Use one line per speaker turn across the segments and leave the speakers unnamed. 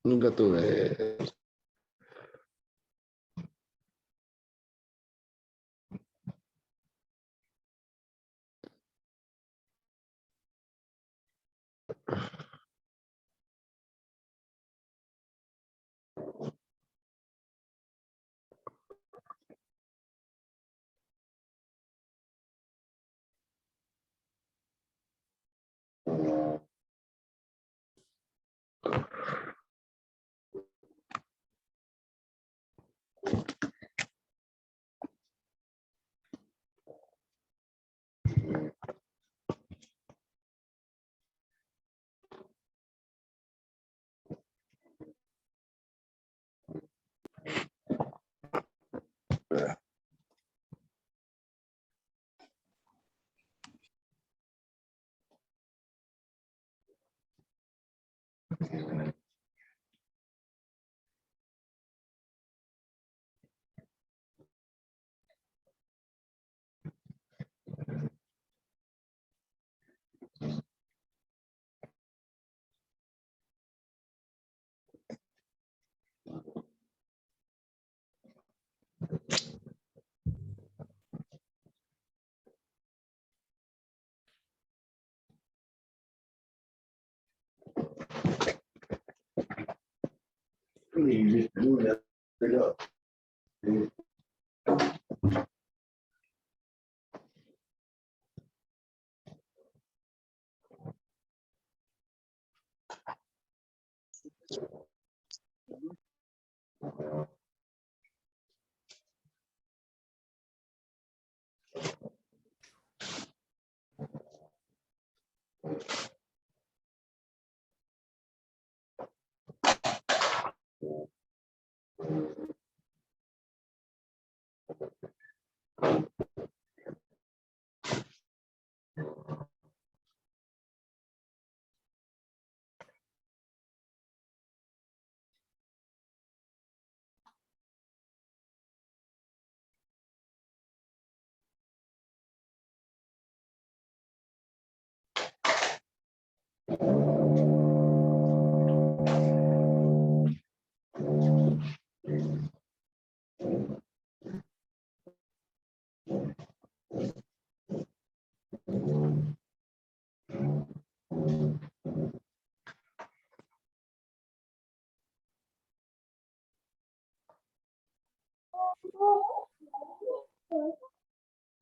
Nunca tuve.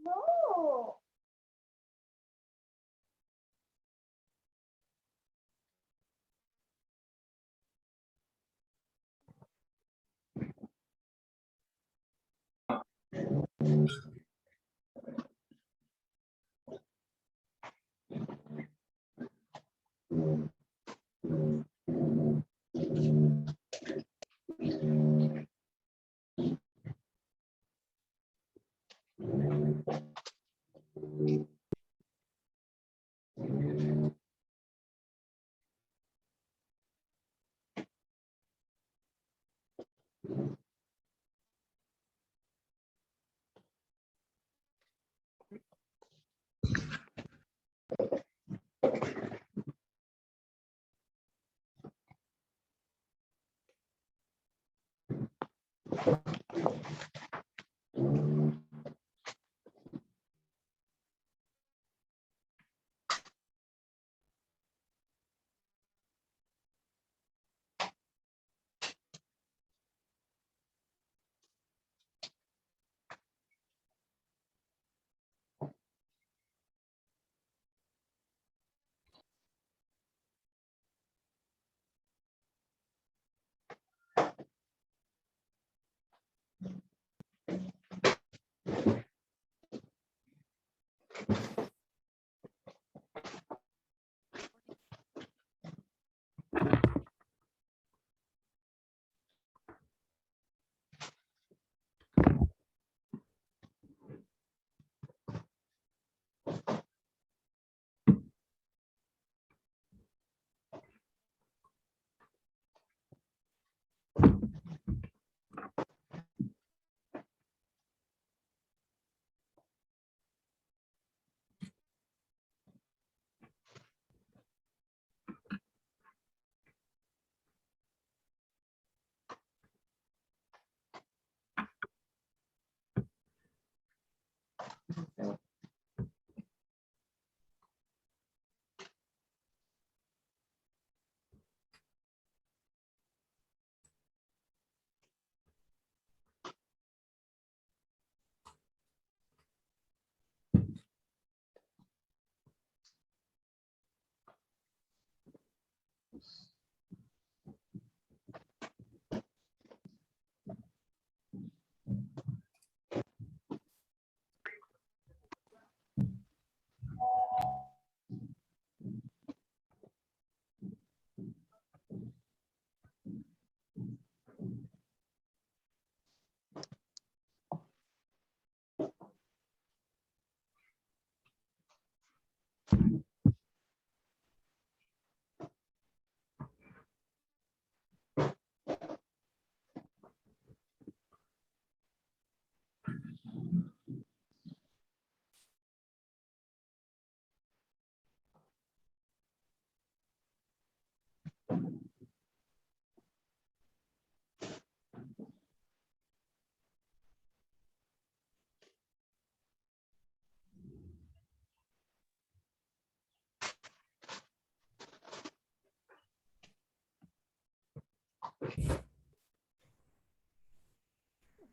No.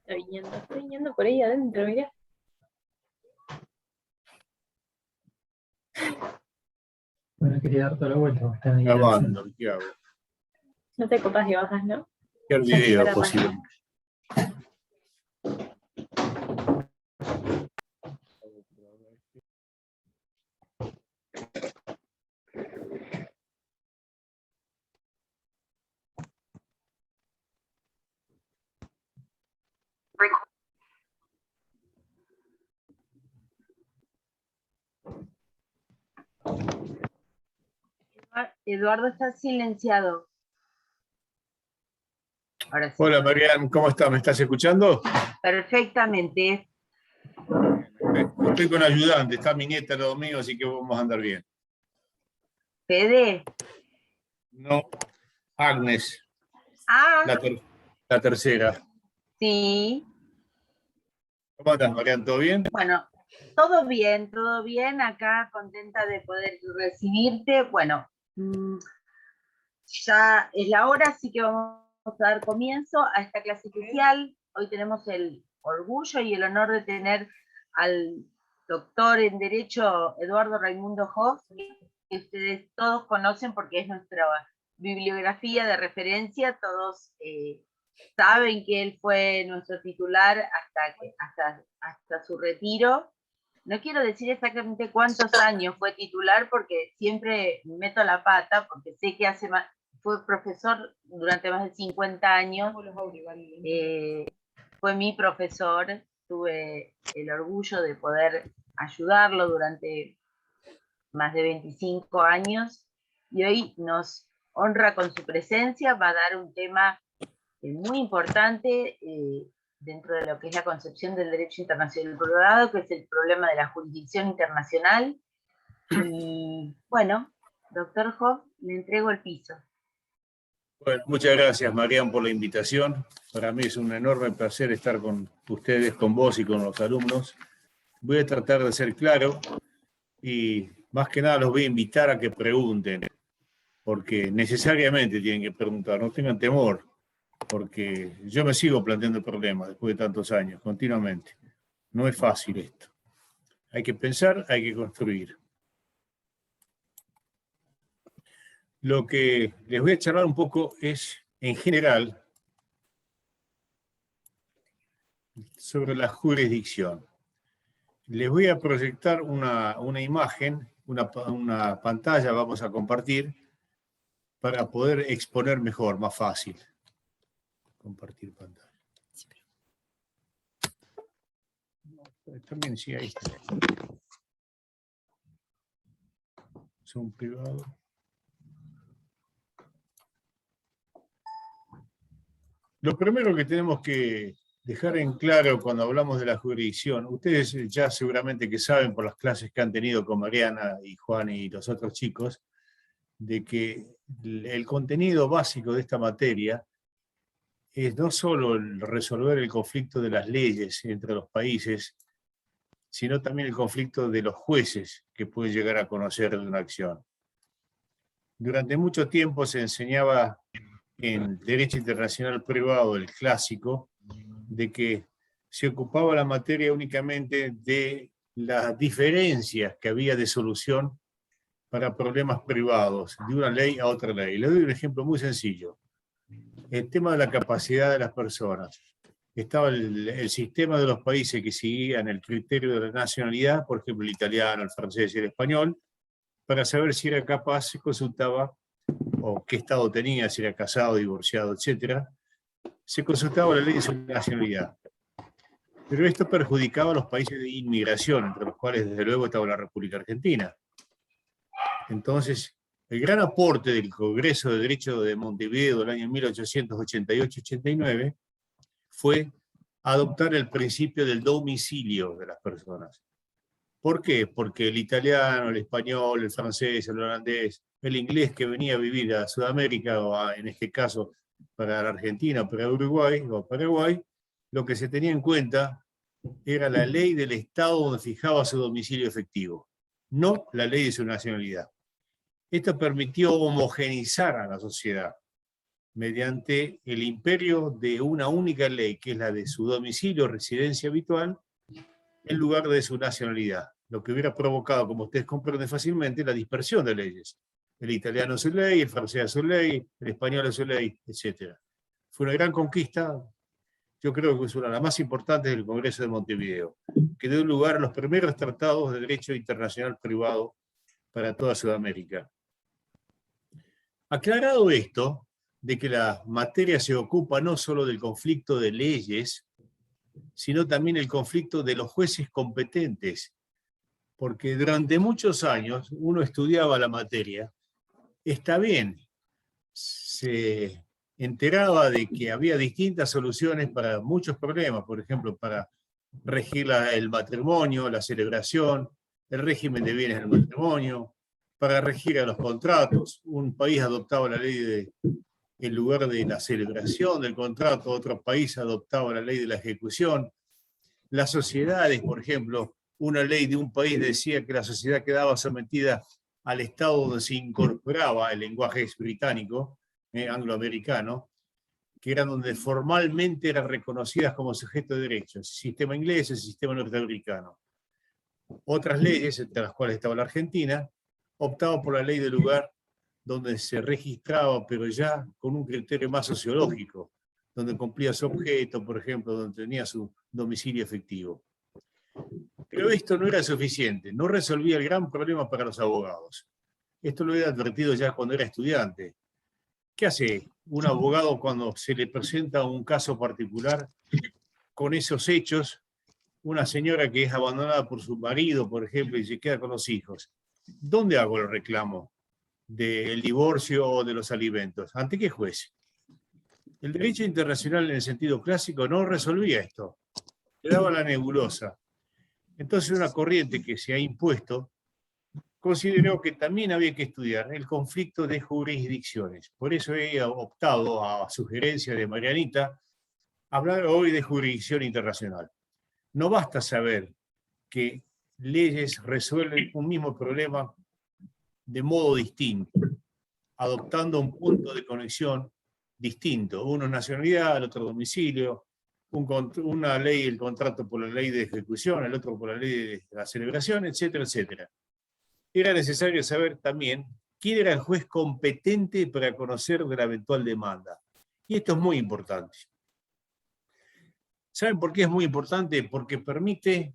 Estoy yendo por ahí adentro, mirá.
Bueno, quería dar toda la vuelta, porque están ahí.
Grabando, ¿qué hago?
No te copas y bajas, ¿no?
¿Qué video posible?
Eduardo está silenciado. Ahora sí.
Hola, Marian, ¿cómo estás? ¿Me estás escuchando?
Perfectamente.
Estoy con ayudante, está mi nieta al lado mío, así que vamos a andar bien.
Fede.
No, Agnes,
Ah,
la tercera.
sí.
¿Cómo estás, Marian? ¿Todo bien?
Bueno, todo bien. Acá contenta de poder recibirte. Bueno, ya es la hora, así que vamos a dar comienzo a esta clase especial. Hoy tenemos el orgullo y el honor de tener al doctor en Derecho Eduardo Raimundo Hoff, que ustedes todos conocen porque es nuestra bibliografía de referencia, todos saben que él fue nuestro titular hasta su retiro. No quiero decir exactamente cuántos años fue titular porque siempre meto la pata, porque sé que fue profesor durante más de 50 años. Fue mi profesor, tuve el orgullo de poder ayudarlo durante más de 25 años y hoy nos honra con su presencia, va a dar un tema muy importante dentro de lo que es la concepción del derecho internacional privado, que es el problema de la jurisdicción internacional. Y bueno, doctor Hoff, le entrego el piso.
Bueno, muchas gracias, Marian, por la invitación. Para mí es un enorme placer estar con ustedes, con vos y con los alumnos. Voy a tratar de ser claro y más que nada los voy a invitar a que pregunten, porque necesariamente tienen que preguntar, no tengan temor, porque yo me sigo planteando problemas después de tantos años, continuamente. No es fácil esto. Hay que pensar, hay que construir. Lo que les voy a charlar un poco es, en general, sobre la jurisdicción. Les voy a proyectar una imagen, una pantalla vamos a compartir para poder exponer mejor, más fácil. Compartir pantalla. También sí, ahí está. Zoom privado. Lo primero que tenemos que dejar en claro cuando hablamos de la jurisdicción, ustedes ya seguramente que saben por las clases que han tenido con Mariana y Juan y los otros chicos, de que el contenido básico de esta materia es no solo el resolver el conflicto de las leyes entre los países, sino también el conflicto de los jueces que pueden llegar a conocer de una acción. Durante mucho tiempo se enseñaba en Derecho Internacional Privado, el clásico, de que se ocupaba la materia únicamente de las diferencias que había de solución para problemas privados, de una ley a otra ley. Le doy un ejemplo muy sencillo. El tema de la capacidad de las personas. Estaba el sistema de los países que seguían el criterio de la nacionalidad, por ejemplo, el italiano, el francés y el español, para saber si era capaz, se consultaba, o qué estado tenía, si era casado, divorciado, etc. Se consultaba la ley de su nacionalidad. Pero esto perjudicaba a los países de inmigración, entre los cuales desde luego estaba la República Argentina. Entonces, el gran aporte del Congreso de Derecho de Montevideo del año 1888-89 fue adoptar el principio del domicilio de las personas. ¿Por qué? Porque el italiano, el español, el francés, el holandés, el inglés que venía a vivir a Sudamérica, o en este caso para la Argentina, para Uruguay o Paraguay, lo que se tenía en cuenta era la ley del Estado donde fijaba su domicilio efectivo, no la ley de su nacionalidad. Esto permitió homogeneizar a la sociedad mediante el imperio de una única ley, que es la de su domicilio, residencia habitual, en lugar de su nacionalidad, lo que hubiera provocado, como ustedes comprenden fácilmente, la dispersión de leyes. El italiano es su ley, el francés es su ley, el español es su ley, etc. Fue una gran conquista, yo creo que es una de las más importantes del Congreso de Montevideo, que dio lugar a los primeros tratados de derecho internacional privado para toda Sudamérica. Aclarado esto, de que la materia se ocupa no solo del conflicto de leyes, sino también el conflicto de los jueces competentes, porque durante muchos años uno estudiaba la materia, está bien, se enteraba de que había distintas soluciones para muchos problemas, por ejemplo, para regir el matrimonio, la celebración, el régimen de bienes del matrimonio, para regir a los contratos. Un país adoptaba la ley en lugar de la celebración del contrato, otro país adoptaba la ley de la ejecución. Las sociedades, por ejemplo, una ley de un país decía que la sociedad quedaba sometida al estado donde se incorporaba el lenguaje británico, angloamericano, que eran donde formalmente eran reconocidas como sujeto de derechos, el sistema inglés, el sistema norteamericano. Otras leyes, entre las cuales estaba la Argentina, optaban por la ley del lugar donde se registraba, pero ya con un criterio más sociológico, donde cumplía su objeto, por ejemplo, donde tenía su domicilio efectivo. Pero esto no era suficiente, no resolvía el gran problema para los abogados. Esto lo he advertido ya cuando era estudiante. ¿Qué hace un abogado cuando se le presenta un caso particular con esos hechos? Una señora que es abandonada por su marido, por ejemplo, y se queda con los hijos. ¿Dónde hago el reclamo del divorcio o de los alimentos? ¿Ante qué juez? El derecho internacional en el sentido clásico no resolvía esto. Le daba la nebulosa. Entonces una corriente que se ha impuesto consideró que también había que estudiar el conflicto de jurisdicciones. Por eso he optado, a sugerencia de Marianita, hablar hoy de jurisdicción internacional. No basta saber que leyes resuelven un mismo problema de modo distinto, adoptando un punto de conexión distinto. Uno es nacionalidad, el otro domicilio, una ley, el contrato por la ley de ejecución, el otro por la ley de la celebración, etcétera, etcétera. Era necesario saber también quién era el juez competente para conocer de la eventual demanda. Y esto es muy importante. ¿Saben por qué es muy importante? Porque permite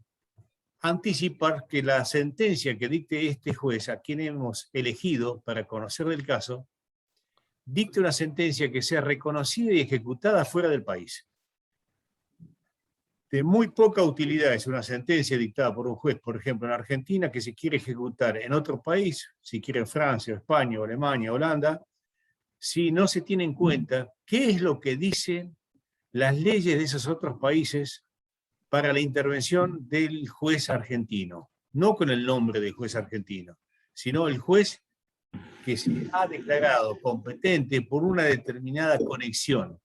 anticipar que la sentencia que dicte este juez, a quien hemos elegido para conocer del caso, dicte una sentencia que sea reconocida y ejecutada fuera del país. De muy poca utilidad es una sentencia dictada por un juez, por ejemplo, en Argentina, que se quiere ejecutar en otro país, si quiere en Francia, España, Alemania, Holanda, si no se tiene en cuenta qué es lo que dicen las leyes de esos otros países para la intervención del juez argentino. No con el nombre del juez argentino, sino el juez que se ha declarado competente por una determinada conexión.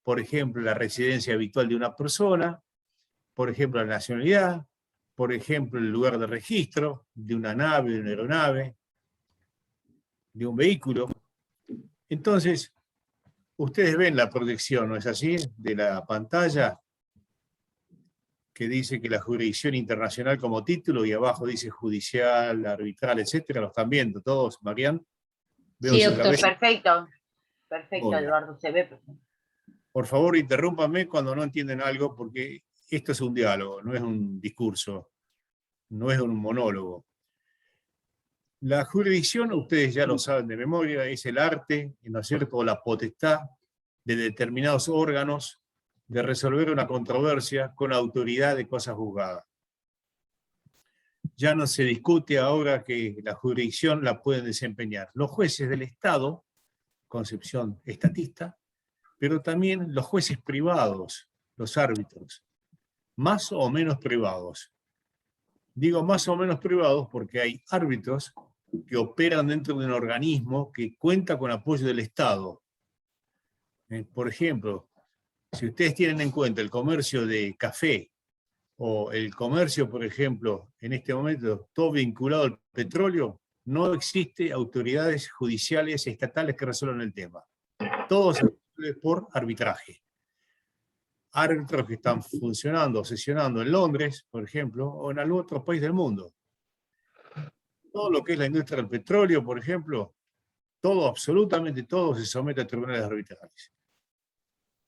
Por ejemplo, la residencia habitual de una persona, por ejemplo, la nacionalidad, por ejemplo, el lugar de registro de una nave, de una aeronave, de un vehículo. Entonces, ustedes ven la proyección, ¿no es así?, de la pantalla, que dice que la jurisdicción internacional como título, y abajo dice judicial, arbitral, etcétera. ¿Lo están viendo todos, Marian? Veo
Sí,
su
doctor.
cabeza.
Perfecto, perfecto,
Muy bien.
Eduardo, se ve perfecto.
Por favor, interrúmpanme cuando no entienden algo, porque esto es un diálogo, no es un discurso, no es un monólogo. La jurisdicción, ustedes ya lo saben de memoria, es el arte, ¿no es cierto?, o la potestad de determinados órganos de resolver una controversia con autoridad de cosa juzgada. Ya no se discute ahora que la jurisdicción la pueden desempeñar los jueces del Estado, concepción estatista, pero también los jueces privados, los árbitros, más o menos privados. Digo más o menos privados porque hay árbitros que operan dentro de un organismo que cuenta con apoyo del Estado. Por ejemplo, si ustedes tienen en cuenta el comercio de café, o el comercio, por ejemplo, en este momento, todo vinculado al petróleo, no existe autoridades judiciales estatales que resuelvan el tema. Todo se resuelve por arbitraje. Árbitros que están funcionando, sesionando en Londres, por ejemplo, o en algún otro país del mundo. Todo lo que es la industria del petróleo, por ejemplo, todo, absolutamente todo, se somete a tribunales arbitrales.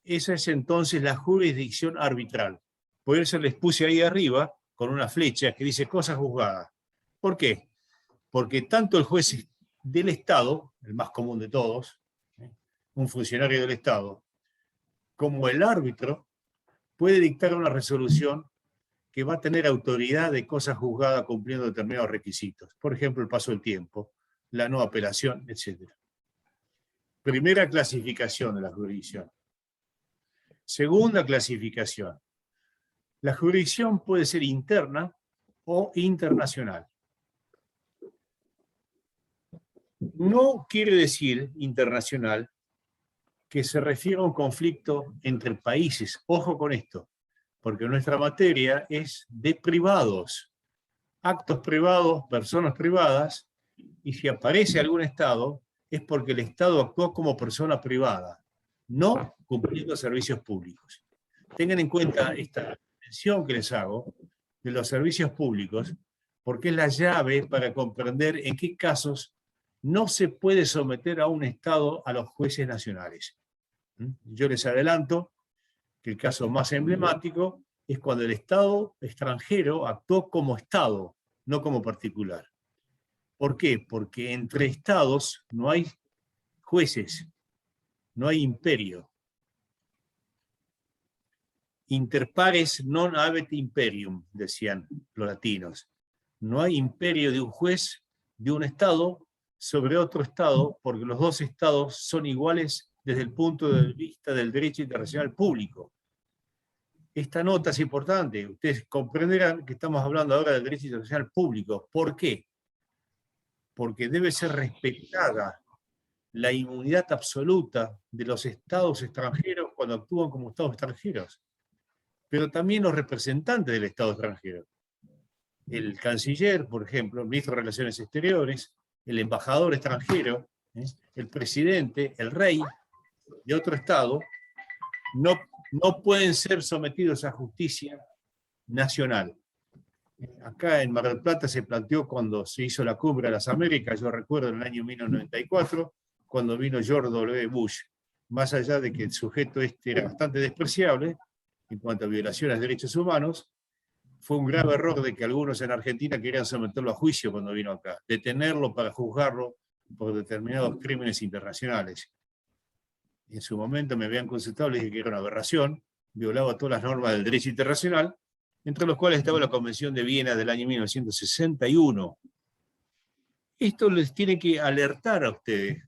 Esa es entonces la jurisdicción arbitral. Por eso les puse ahí arriba, con una flecha que dice cosa juzgada. ¿Por qué? Porque tanto el juez del Estado, el más común de todos, un funcionario del Estado, como el árbitro, puede dictar una resolución que va a tener autoridad de cosa juzgada cumpliendo determinados requisitos. Por ejemplo, el paso del tiempo, la no apelación, etc. Primera clasificación de la jurisdicción. Segunda clasificación. La jurisdicción puede ser interna o internacional. No quiere decir internacional que se refiere a un conflicto entre países. Ojo con esto, porque nuestra materia es de privados. Actos privados, personas privadas, y si aparece algún Estado, es porque el Estado actuó como persona privada, no cumpliendo servicios públicos. Tengan en cuenta esta mención que les hago de los servicios públicos, porque es la llave para comprender en qué casos no se puede someter a un Estado a los jueces nacionales. Yo les adelanto que el caso más emblemático es cuando el Estado extranjero actuó como Estado, no como particular. ¿Por qué? Porque entre Estados no hay jueces, no hay imperio. Inter pares non habet imperium, decían los latinos. No hay imperio de un juez, de un Estado, sobre otro Estado, porque los dos Estados son iguales desde el punto de vista del derecho internacional público. Esta nota es importante. Ustedes comprenderán que estamos hablando ahora del derecho internacional público. ¿Por qué? Porque debe ser respetada la inmunidad absoluta de los estados extranjeros cuando actúan como estados extranjeros, pero también los representantes del estado extranjero. El canciller, por ejemplo, el ministro de Relaciones Exteriores, el embajador extranjero, el presidente, el rey de otro estado, no pueden ser sometidos a justicia nacional. Acá en Mar del Plata se planteó cuando se hizo la Cumbre de las Américas, yo recuerdo en el año 1994, cuando vino George W. Bush, más allá de que el sujeto este era bastante despreciable en cuanto a violaciones de derechos humanos, fue un grave error de que algunos en Argentina querían someterlo a juicio cuando vino acá, detenerlo para juzgarlo por determinados crímenes internacionales. En su momento me habían consultado, les dije que era una aberración, violaba todas las normas del derecho internacional, entre los cuales estaba la Convención de Viena del año 1961. Esto les tiene que alertar a ustedes,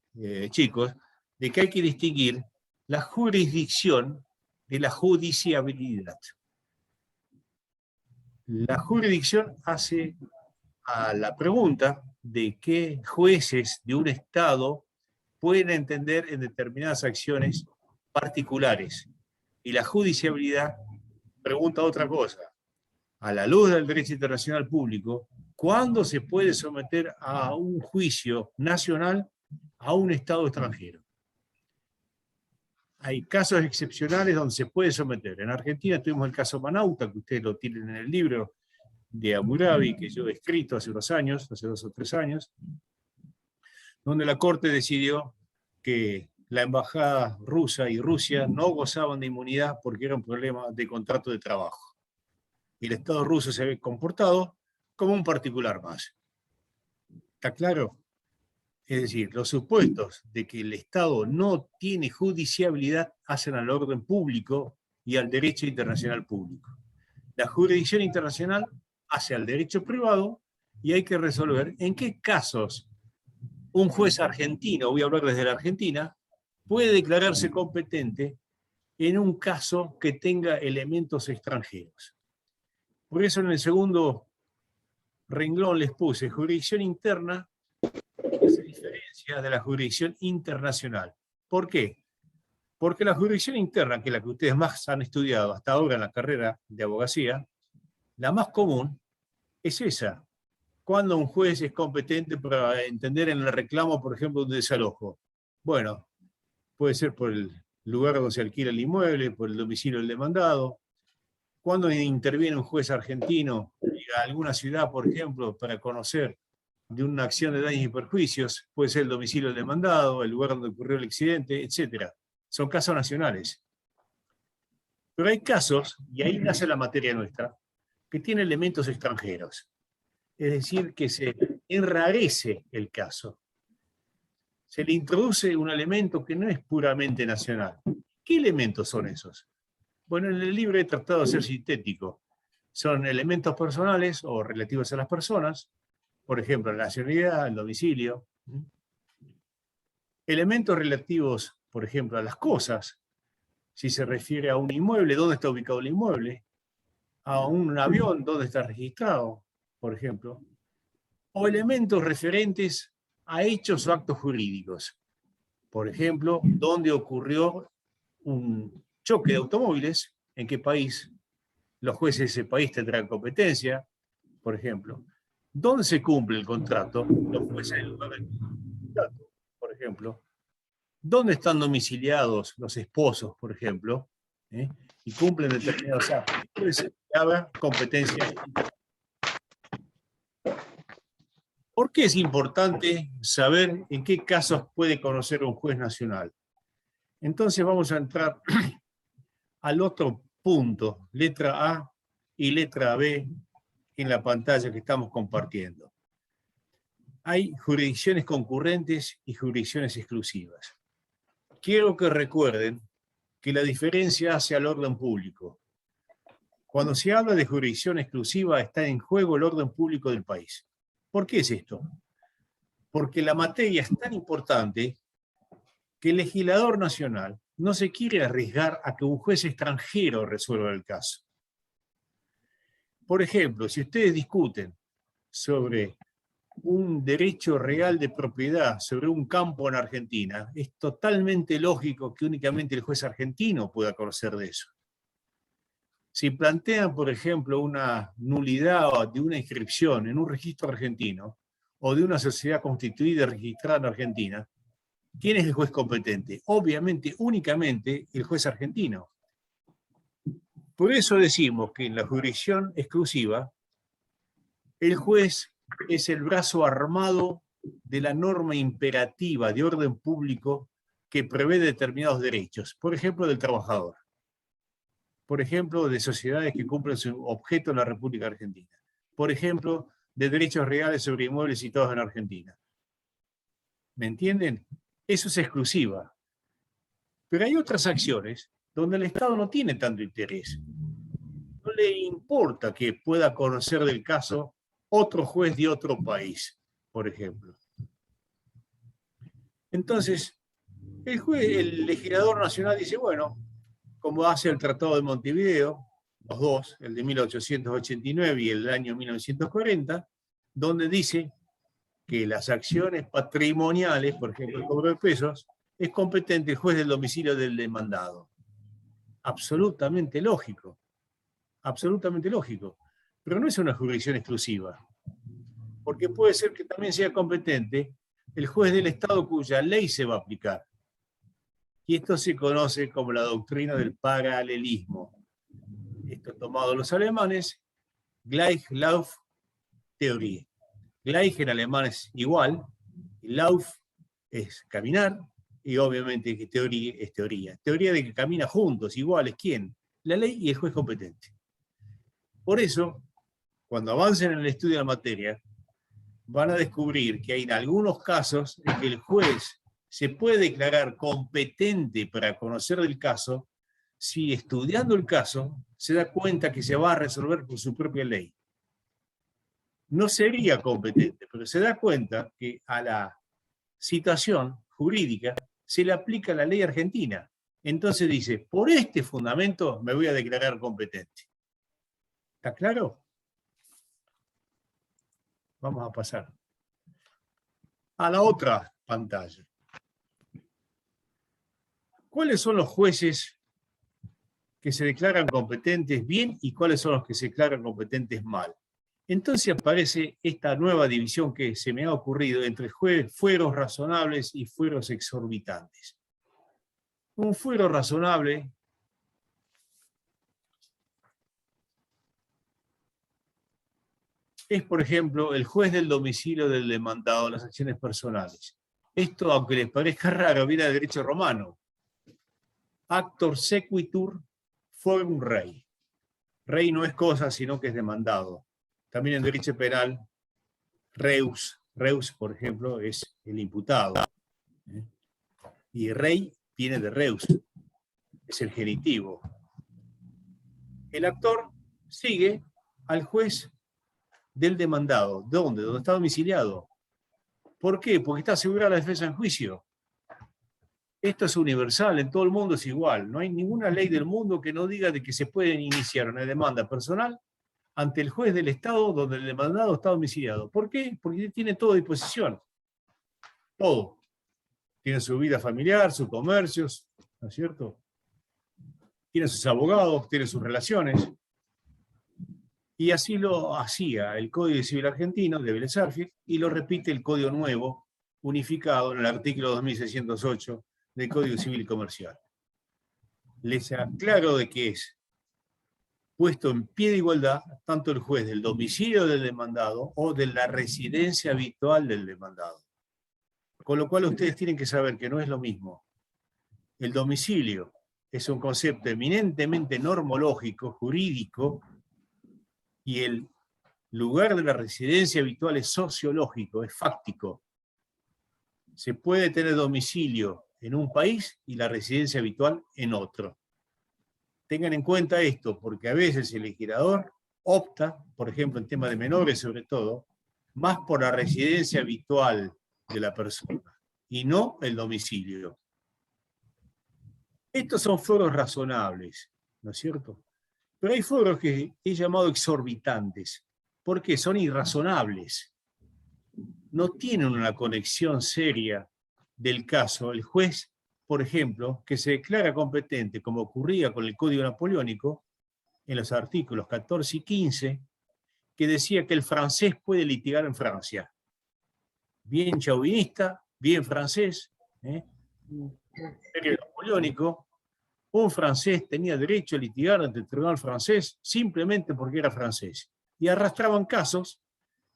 chicos, de que hay que distinguir la jurisdicción de la judiciabilidad. La jurisdicción hace a la pregunta de qué jueces de un Estado pueden entender en determinadas acciones particulares. Y la judiciabilidad pregunta otra cosa. A la luz del derecho internacional público, ¿cuándo se puede someter a un juicio nacional a un Estado extranjero? Hay casos excepcionales donde se puede someter. En Argentina tuvimos el caso Manauta, que ustedes lo tienen en el libro de Hammurabi, que yo he escrito hace unos años, hace 2 o 3 años, donde la Corte decidió que la embajada rusa y Rusia no gozaban de inmunidad porque era un problema de contrato de trabajo. Y el Estado ruso se había comportado como un particular más. ¿Está claro? Es decir, los supuestos de que el Estado no tiene judiciabilidad hacen al orden público y al derecho internacional público. La jurisdicción internacional hace al derecho privado y hay que resolver en qué casos un juez argentino, voy a hablar desde la Argentina, puede declararse competente en un caso que tenga elementos extranjeros. Por eso en el segundo renglón les puse jurisdicción interna, que se diferencia de la jurisdicción internacional. ¿Por qué? Porque la jurisdicción interna, que es la que ustedes más han estudiado hasta ahora en la carrera de abogacía, la más común es esa. Cuando un juez es competente para entender en el reclamo, por ejemplo, un desalojo. Bueno, puede ser por el lugar donde se alquila el inmueble, por el domicilio del demandado. Cuando interviene un juez argentino a alguna ciudad, por ejemplo, para conocer de una acción de daños y perjuicios, puede ser el domicilio del demandado, el lugar donde ocurrió el accidente, etc. Son casos nacionales. Pero hay casos, y ahí nace la materia nuestra, que tiene elementos extranjeros. Es decir, que se enrarece el caso. Se le introduce un elemento que no es puramente nacional. ¿Qué elementos son esos? Bueno, en el libro he tratado de ser sintético. Son elementos personales o relativos a las personas, por ejemplo, la nacionalidad, el domicilio. Elementos relativos, por ejemplo, a las cosas, si se refiere a un inmueble, ¿dónde está ubicado el inmueble? A un avión, ¿dónde está registrado? Por ejemplo. O elementos referentes a hechos o actos jurídicos. Por ejemplo, ¿dónde ocurrió un choque de automóviles? ¿En qué país? Los jueces de ese país tendrán competencia, por ejemplo. ¿Dónde se cumple el contrato? Los jueces del lugar del contrato, por ejemplo. ¿Dónde están domiciliados los esposos, por ejemplo? Y cumplen determinados actos. Entonces, habrá competencia. ¿Por qué es importante saber en qué casos puede conocer un juez nacional? Entonces vamos a entrar al otro punto, letra A y letra B, en la pantalla que estamos compartiendo. Hay jurisdicciones concurrentes y jurisdicciones exclusivas. Quiero que recuerden que la diferencia hace al orden público. Cuando se habla de jurisdicción exclusiva, está en juego el orden público del país. ¿Por qué es esto? Porque la materia es tan importante que el legislador nacional no se quiere arriesgar a que un juez extranjero resuelva el caso. Por ejemplo, si ustedes discuten sobre un derecho real de propiedad sobre un campo en Argentina, es totalmente lógico que únicamente el juez argentino pueda conocer de eso. Si plantean, por ejemplo, una nulidad de una inscripción en un registro argentino o de una sociedad constituida y registrada en Argentina, ¿quién es el juez competente? Obviamente, únicamente el juez argentino. Por eso decimos que en la jurisdicción exclusiva, el juez es el brazo armado de la norma imperativa de orden público que prevé determinados derechos, por ejemplo, del trabajador, por ejemplo, de sociedades que cumplen su objeto en la República Argentina, por ejemplo, de derechos reales sobre inmuebles situados en Argentina. ¿Me entienden? Eso es exclusiva. Pero hay otras acciones donde el Estado no tiene tanto interés. No le importa que pueda conocer del caso otro juez de otro país, por ejemplo. Entonces, el legislador nacional dice, bueno, como hace el Tratado de Montevideo, los dos, el de 1889 y el del año 1940, donde dice que las acciones patrimoniales, por ejemplo, el cobro de pesos, es competente el juez del domicilio del demandado. Absolutamente lógico. Absolutamente lógico. Pero no es una jurisdicción exclusiva. Porque puede ser que también sea competente el juez del Estado cuya ley se va a aplicar. Y esto se conoce como la doctrina del paralelismo. Esto tomado de los alemanes, Gleichlauf-Theorie. Gleich en alemán es igual, y Lauf es caminar, y obviamente que teoría es teoría. Teoría de que camina juntos, iguales, ¿quién? La ley y el juez competente. Por eso, cuando avancen en el estudio de la materia, van a descubrir que hay en algunos casos en que el juez se puede declarar competente para conocer del caso si estudiando el caso se da cuenta que se va a resolver por su propia ley. No sería competente, pero se da cuenta que a la situación jurídica se le aplica la ley argentina. Entonces dice, por este fundamento me voy a declarar competente. ¿Está claro? Vamos a pasar a la otra pantalla. ¿Cuáles son los jueces que se declaran competentes bien y cuáles son los que se declaran competentes mal? Entonces aparece esta nueva división que se me ha ocurrido entre fueros razonables y fueros exorbitantes. Un fuero razonable es, por ejemplo, el juez del domicilio del demandado en las acciones personales. Esto, aunque les parezca raro, viene del derecho romano. Actor sequitur forum rei. Rey no es cosa, sino que es demandado. También en derecho penal, reus, por ejemplo, es el imputado. Y rey viene de reus, es el genitivo. El actor sigue al juez del demandado. ¿Dónde? ¿Dónde está domiciliado? ¿Por qué? Porque está asegurada la defensa en juicio. Esto es universal, en todo el mundo es igual. No hay ninguna ley del mundo que no diga de que se puede iniciar una demanda personal ante el juez del Estado donde el demandado está domiciliado. ¿Por qué? Porque tiene todo a disposición. Todo. Tiene su vida familiar, sus comercios, ¿no es cierto? Tiene sus abogados, tiene sus relaciones. Y así lo hacía el Código Civil Argentino de Vélez Sarsfield y lo repite el Código Nuevo, unificado en el artículo 2608 del Código Civil y Comercial. Les aclaro de que es puesto en pie de igualdad tanto el juez del domicilio del demandado o de la residencia habitual del demandado. Con lo cual ustedes tienen que saber que no es lo mismo el domicilio es un concepto eminentemente normológico, jurídico, y el lugar de la residencia habitual es sociológico, es fáctico. Se puede tener domicilio en un país y la residencia habitual en otro. Tengan en cuenta esto, porque a veces el legislador opta, por ejemplo, en temas de menores sobre todo, más por la residencia habitual de la persona y no el domicilio. Estos son foros razonables, ¿no es cierto? Pero hay foros que he llamado exorbitantes, porque son irrazonables. No tienen una conexión seria del caso. El juez, por ejemplo, que se declara competente, como ocurría con el Código Napoleónico, en los artículos 14 y 15, que decía que el francés puede litigar en Francia. Bien chauvinista, bien francés, el napoleónico, un francés tenía derecho a litigar ante el tribunal francés simplemente porque era francés. Y arrastraban casos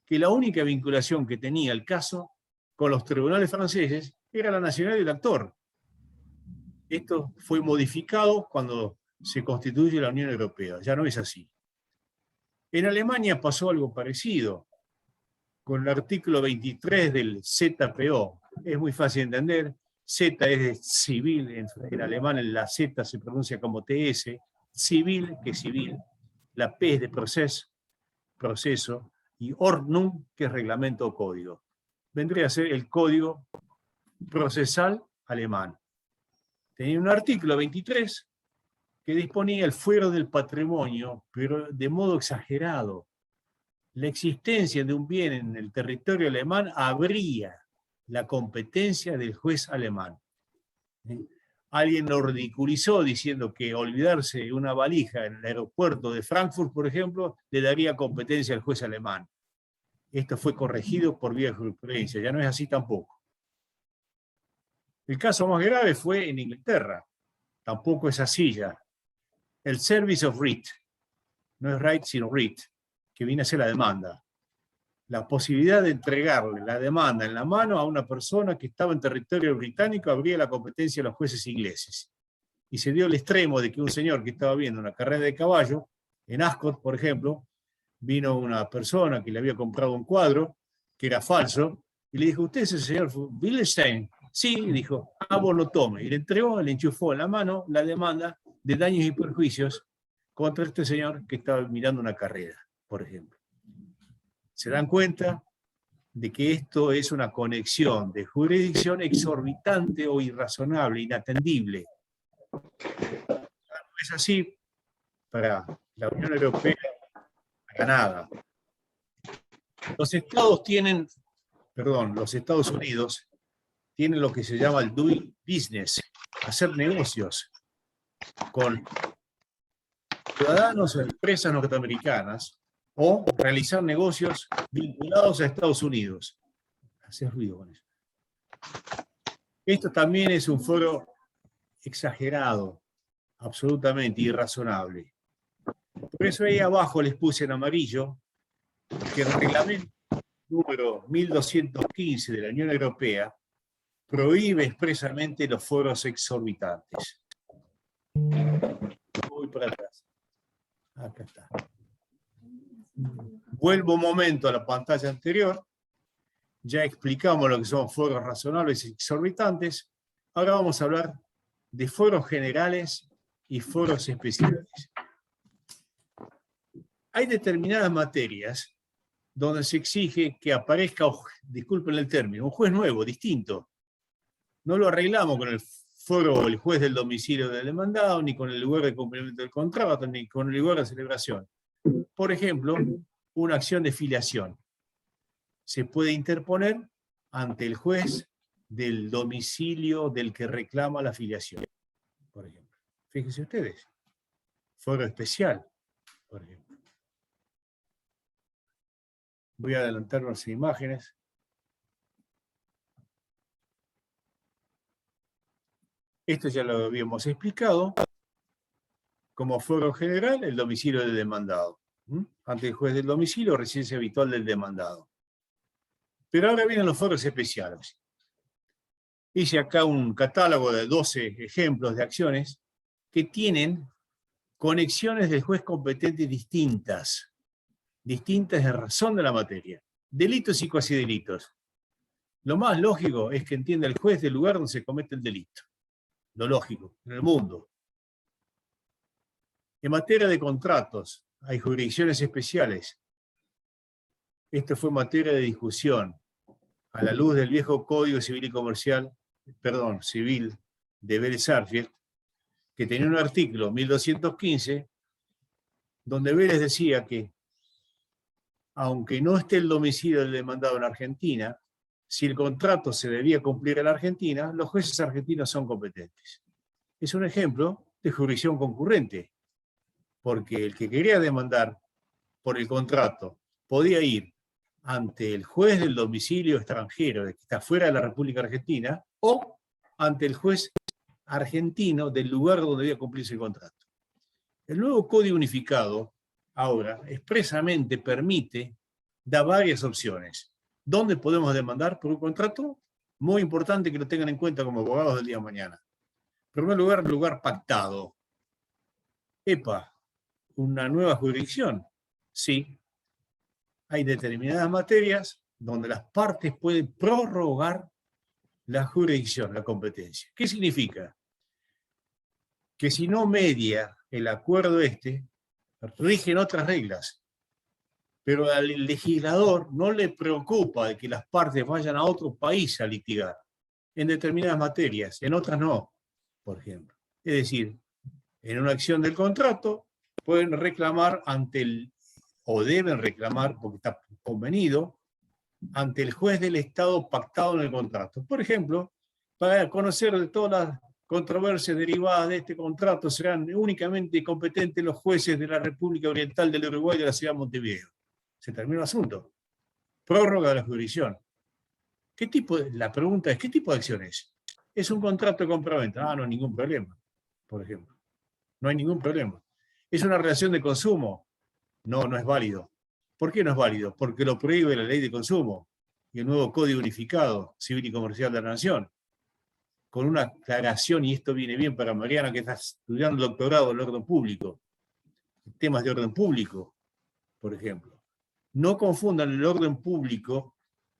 que la única vinculación que tenía el caso con los tribunales franceses era la nacionalidad del actor. Esto fue modificado cuando se constituye la Unión Europea, ya no es así. En Alemania pasó algo parecido, con el artículo 23 del ZPO. Es muy fácil de entender. Z es de civil, en alemán la Z se pronuncia como TS, civil, que es civil, la P es de proceso, y Ordnung, que es reglamento o código. Vendría a ser el código procesal alemán. Tenía un artículo 23 que disponía el fuero del patrimonio, pero de modo exagerado. La existencia de un bien en el territorio alemán abría la competencia del juez alemán. Alguien lo ridiculizó diciendo que olvidarse una valija en el aeropuerto de Frankfurt, por ejemplo, le daría competencia al juez alemán. Esto fue corregido por vía de jurisprudencia, ya no es así tampoco. El caso más grave fue en Inglaterra, tampoco es así ya. El Service of Writ, no es right sino writ, que viene a ser la demanda. La posibilidad de entregarle la demanda en la mano a una persona que estaba en territorio británico abría la competencia de los jueces ingleses. Y se dio el extremo de que un señor que estaba viendo una carrera de caballo, en Ascot, por ejemplo, vino una persona que le había comprado un cuadro, que era falso, y le dijo, ¿usted es el señor Wildenstein? Sí, y dijo, vos lo tome. Y le entregó, le enchufó en la mano la demanda de daños y perjuicios contra este señor que estaba mirando una carrera, por ejemplo. ¿Se dan cuenta de que esto es una conexión de jurisdicción exorbitante o irrazonable, inatendible? No es así para la Unión Europea, para nada. Los Estados Unidos tienen lo que se llama el doing business, hacer negocios con ciudadanos o empresas norteamericanas, o realizar negocios vinculados a Estados Unidos. Haces ruido con eso. Esto también es un foro exagerado, absolutamente irrazonable. Por eso ahí abajo les puse en amarillo que el reglamento número 1215 de la Unión Europea prohíbe expresamente los foros exorbitantes. Voy para atrás. Acá está. Vuelvo un momento a la pantalla anterior. Ya explicamos lo que son foros razonables y exorbitantes. Ahora vamos a hablar de foros generales y foros especiales. Hay determinadas materias donde se exige que aparezca, disculpen el término, un juez nuevo, distinto. No lo arreglamos con el foro o el juez del domicilio del demandado, ni con el lugar de cumplimiento del contrato, ni con el lugar de celebración. Por ejemplo, una acción de filiación se puede interponer ante el juez del domicilio del que reclama la filiación, por ejemplo. Fíjense ustedes, foro especial, por ejemplo. Voy a adelantar unas imágenes. Esto ya lo habíamos explicado. Como foro general, el domicilio del demandado. Ante el juez del domicilio, residencia habitual del demandado. Pero ahora vienen los foros especiales. Hice acá un catálogo de 12 ejemplos de acciones que tienen conexiones del juez competente distintas de razón de la materia. Delitos y cuasi delitos. Lo más lógico es que entienda el juez del lugar donde se comete el delito. Lo lógico, en el mundo. En materia de contratos, hay jurisdicciones especiales. Esto fue materia de discusión a la luz del viejo Código Civil y Comercial, civil de Vélez Sarsfield, que tenía un artículo, 1215, donde Vélez decía que, aunque no esté el domicilio del demandado en Argentina, si el contrato se debía cumplir en la Argentina, los jueces argentinos son competentes. Es un ejemplo de jurisdicción concurrente, porque el que quería demandar por el contrato podía ir ante el juez del domicilio extranjero, que está fuera de la República Argentina, o ante el juez argentino del lugar donde debía cumplirse el contrato. El nuevo Código Unificado, ahora, expresamente da varias opciones. ¿Dónde podemos demandar por un contrato? Muy importante que lo tengan en cuenta como abogados del día de mañana. En primer lugar, lugar pactado. EPA, una nueva jurisdicción. Sí, hay determinadas materias donde las partes pueden prorrogar la jurisdicción, la competencia. ¿Qué significa? Que si no media el acuerdo rigen otras reglas. Pero al legislador no le preocupa de que las partes vayan a otro país a litigar, en determinadas materias, en otras no, por ejemplo. Es decir, en una acción del contrato pueden reclamar o deben reclamar, porque está convenido, ante el juez del Estado pactado en el contrato. Por ejemplo, para conocer de todas las controversias derivadas de este contrato, serán únicamente competentes los jueces de la República Oriental del Uruguay y de la ciudad de Montevideo. Se terminó el asunto. Prórroga de la jurisdicción. La pregunta es, ¿qué tipo de acción es? ¿Es un contrato de compraventa? No hay ningún problema, por ejemplo. No hay ningún problema. ¿Es una relación de consumo? No, no es válido. ¿Por qué no es válido? Porque lo prohíbe la ley de consumo y el nuevo Código Unificado Civil y Comercial de la Nación. Con una aclaración, y esto viene bien para Mariana, que está estudiando el doctorado en orden público, temas de orden público, por ejemplo. No confundan el orden público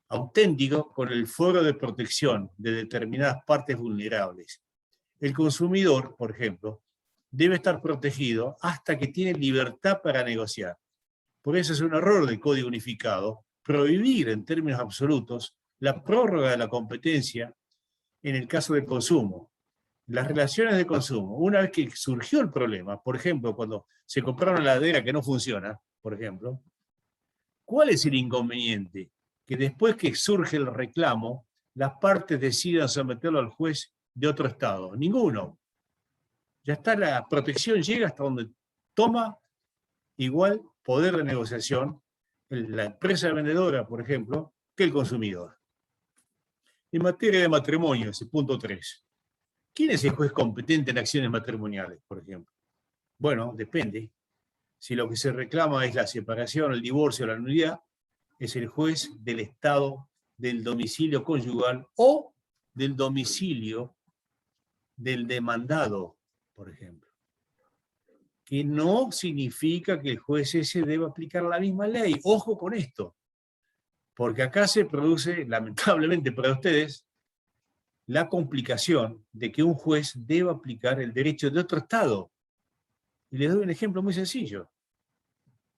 auténtico con el foro de protección de determinadas partes vulnerables. El consumidor, por ejemplo, debe estar protegido hasta que tiene libertad para negociar. Por eso es un error del Código Unificado prohibir en términos absolutos la prórroga de la competencia en el caso del consumo. Las relaciones de consumo, una vez que surgió el problema, por ejemplo, cuando se compraron una heladera que no funciona, por ejemplo, ¿cuál es el inconveniente? Que después que surge el reclamo, las partes decidan someterlo al juez de otro estado. Ninguno. Ya está, la protección llega hasta donde toma igual poder de negociación la empresa vendedora, por ejemplo, que el consumidor. En materia de matrimonio, ese punto 3. ¿Quién es el juez competente en acciones matrimoniales, por ejemplo? Bueno, depende. Si lo que se reclama es la separación, el divorcio, la nulidad, es el juez del estado del domicilio conyugal o del domicilio del demandado, por ejemplo. Que no significa que el juez ese deba aplicar la misma ley. Ojo con esto. Porque acá se produce, lamentablemente para ustedes, la complicación de que un juez deba aplicar el derecho de otro estado. Y les doy un ejemplo muy sencillo.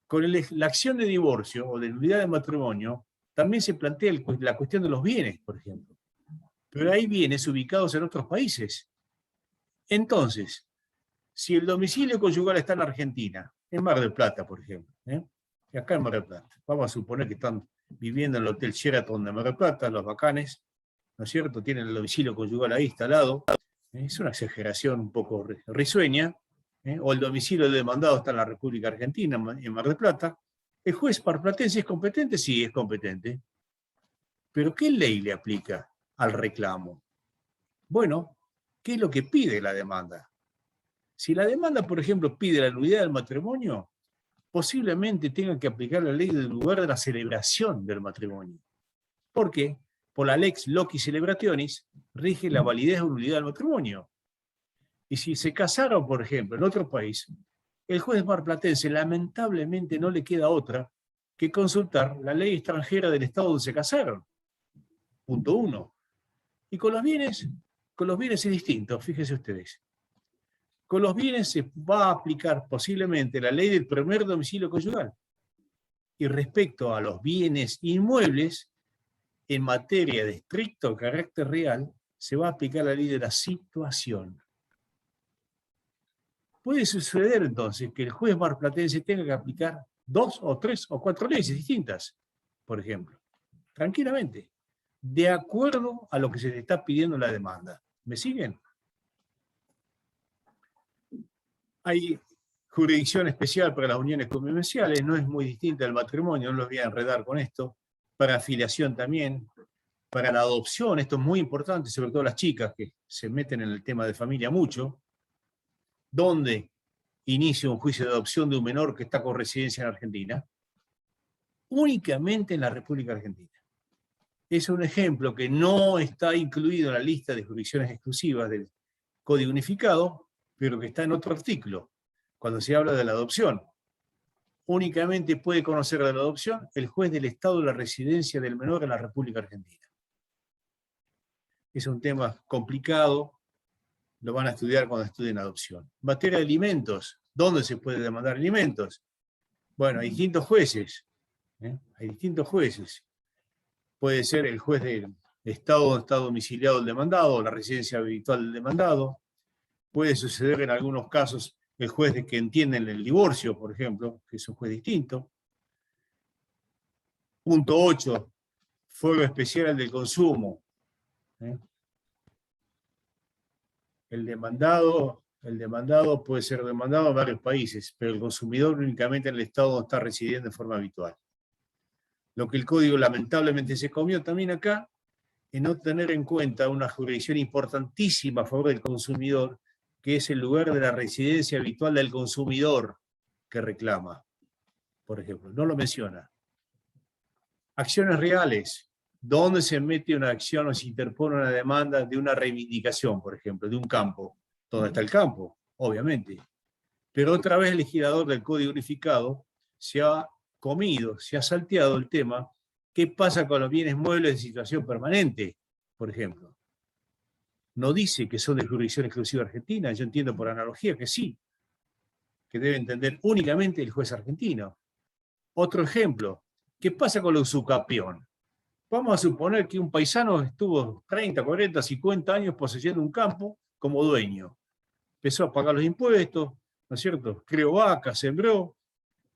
Con la acción de divorcio o de nulidad de matrimonio, también se plantea la cuestión de los bienes, por ejemplo. Pero hay bienes ubicados en otros países. Entonces, si el domicilio conyugal está en Argentina, en Mar del Plata, por ejemplo, y acá en Mar del Plata, vamos a suponer que están viviendo en el Hotel Sheraton de Mar del Plata, los bacanes, ¿no es cierto? Tienen el domicilio conyugal ahí instalado. Es una exageración un poco risueña. O el domicilio del demandado está en la República Argentina, en Mar del Plata. ¿El juez marplatense es competente? Sí, es competente. ¿Pero qué ley le aplica al reclamo? Bueno, ¿qué es lo que pide la demanda? Si la demanda, por ejemplo, pide la nulidad del matrimonio, posiblemente tenga que aplicar la ley del lugar de la celebración del matrimonio. ¿Por qué? Por la lex loci celebrationis rige la validez o nulidad del matrimonio. Y si se casaron, por ejemplo, en otro país, el juez marplatense lamentablemente no le queda otra que consultar la ley extranjera del estado donde se casaron. Punto 1. Y con los bienes es distinto, fíjense ustedes. Con los bienes se va a aplicar posiblemente la ley del primer domicilio conyugal. Y respecto a los bienes inmuebles, en materia de estricto carácter real, se va a aplicar la ley de la situación. Puede suceder entonces que el juez marplatense tenga que aplicar 2 o 3 o 4 leyes distintas, por ejemplo, tranquilamente, de acuerdo a lo que se le está pidiendo en la demanda. ¿Me siguen? Hay jurisdicción especial para las uniones convivenciales, no es muy distinta al matrimonio, no los voy a enredar con esto, para afiliación también, para la adopción, esto es muy importante, sobre todo las chicas que se meten en el tema de familia mucho, donde inicia un juicio de adopción de un menor que está con residencia en Argentina, únicamente en la República Argentina. Es un ejemplo que no está incluido en la lista de jurisdicciones exclusivas del Código Unificado, pero que está en otro artículo, cuando se habla de la adopción. Únicamente puede conocer de la adopción el juez del estado de la residencia del menor en la República Argentina. Es un tema complicado, lo van a estudiar cuando estudien adopción. Materia de alimentos, ¿dónde se puede demandar alimentos? Bueno, hay distintos jueces. Hay distintos jueces. Puede ser el juez del estado donde está domiciliado el demandado, la residencia habitual del demandado. Puede suceder en algunos casos el juez de que entienden el divorcio, por ejemplo, que es un juez distinto. Punto 8, fuero especial del consumo. El demandado puede ser demandado en varios países, pero el consumidor únicamente en el estado donde está residiendo de forma habitual. Lo que el código lamentablemente se comió también acá, es no tener en cuenta una jurisdicción importantísima a favor del consumidor, que es el lugar de la residencia habitual del consumidor que reclama, por ejemplo. No lo menciona. Acciones reales. ¿Dónde se mete una acción o se interpone una demanda de una reivindicación, por ejemplo, de un campo? ¿Dónde está el campo? Obviamente. Pero otra vez el legislador del Código Unificado se ha comido, se ha salteado el tema. ¿Qué pasa con los bienes muebles de situación permanente, por ejemplo? No dice que son de jurisdicción exclusiva argentina, yo entiendo por analogía que sí, que debe entender únicamente el juez argentino. Otro ejemplo, ¿qué pasa con la usucapión? Vamos a suponer que un paisano estuvo 30, 40, 50 años poseyendo un campo como dueño. Empezó a pagar los impuestos, ¿no es cierto? Crió vacas, sembró,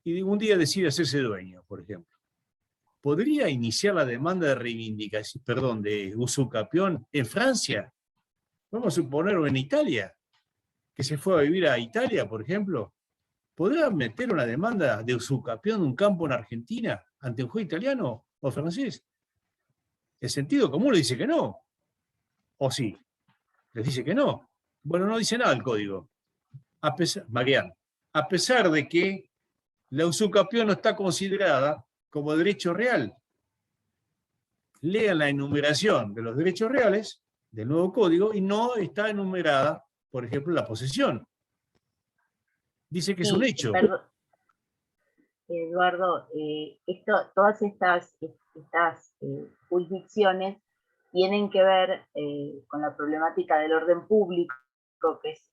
y un día decide hacerse dueño, por ejemplo. ¿Podría iniciar la demanda de reivindicación, perdón, de usucapión en Francia? Vamos a suponer, o en Italia, que se fue a vivir a Italia, por ejemplo. ¿Podrá meter una demanda de usucapión de un campo en Argentina ante un juez italiano o francés? El sentido común le dice que no. ¿O sí? Les dice que no. Bueno, no dice nada el código. Mariano, a pesar de que la usucapión no está considerada como derecho real. Lean la enumeración de los derechos reales del nuevo código y no está enumerada, por ejemplo, la posesión. Dice que es un hecho.
Perdón, Eduardo, todas estas jurisdicciones tienen que ver con la problemática del orden público, que es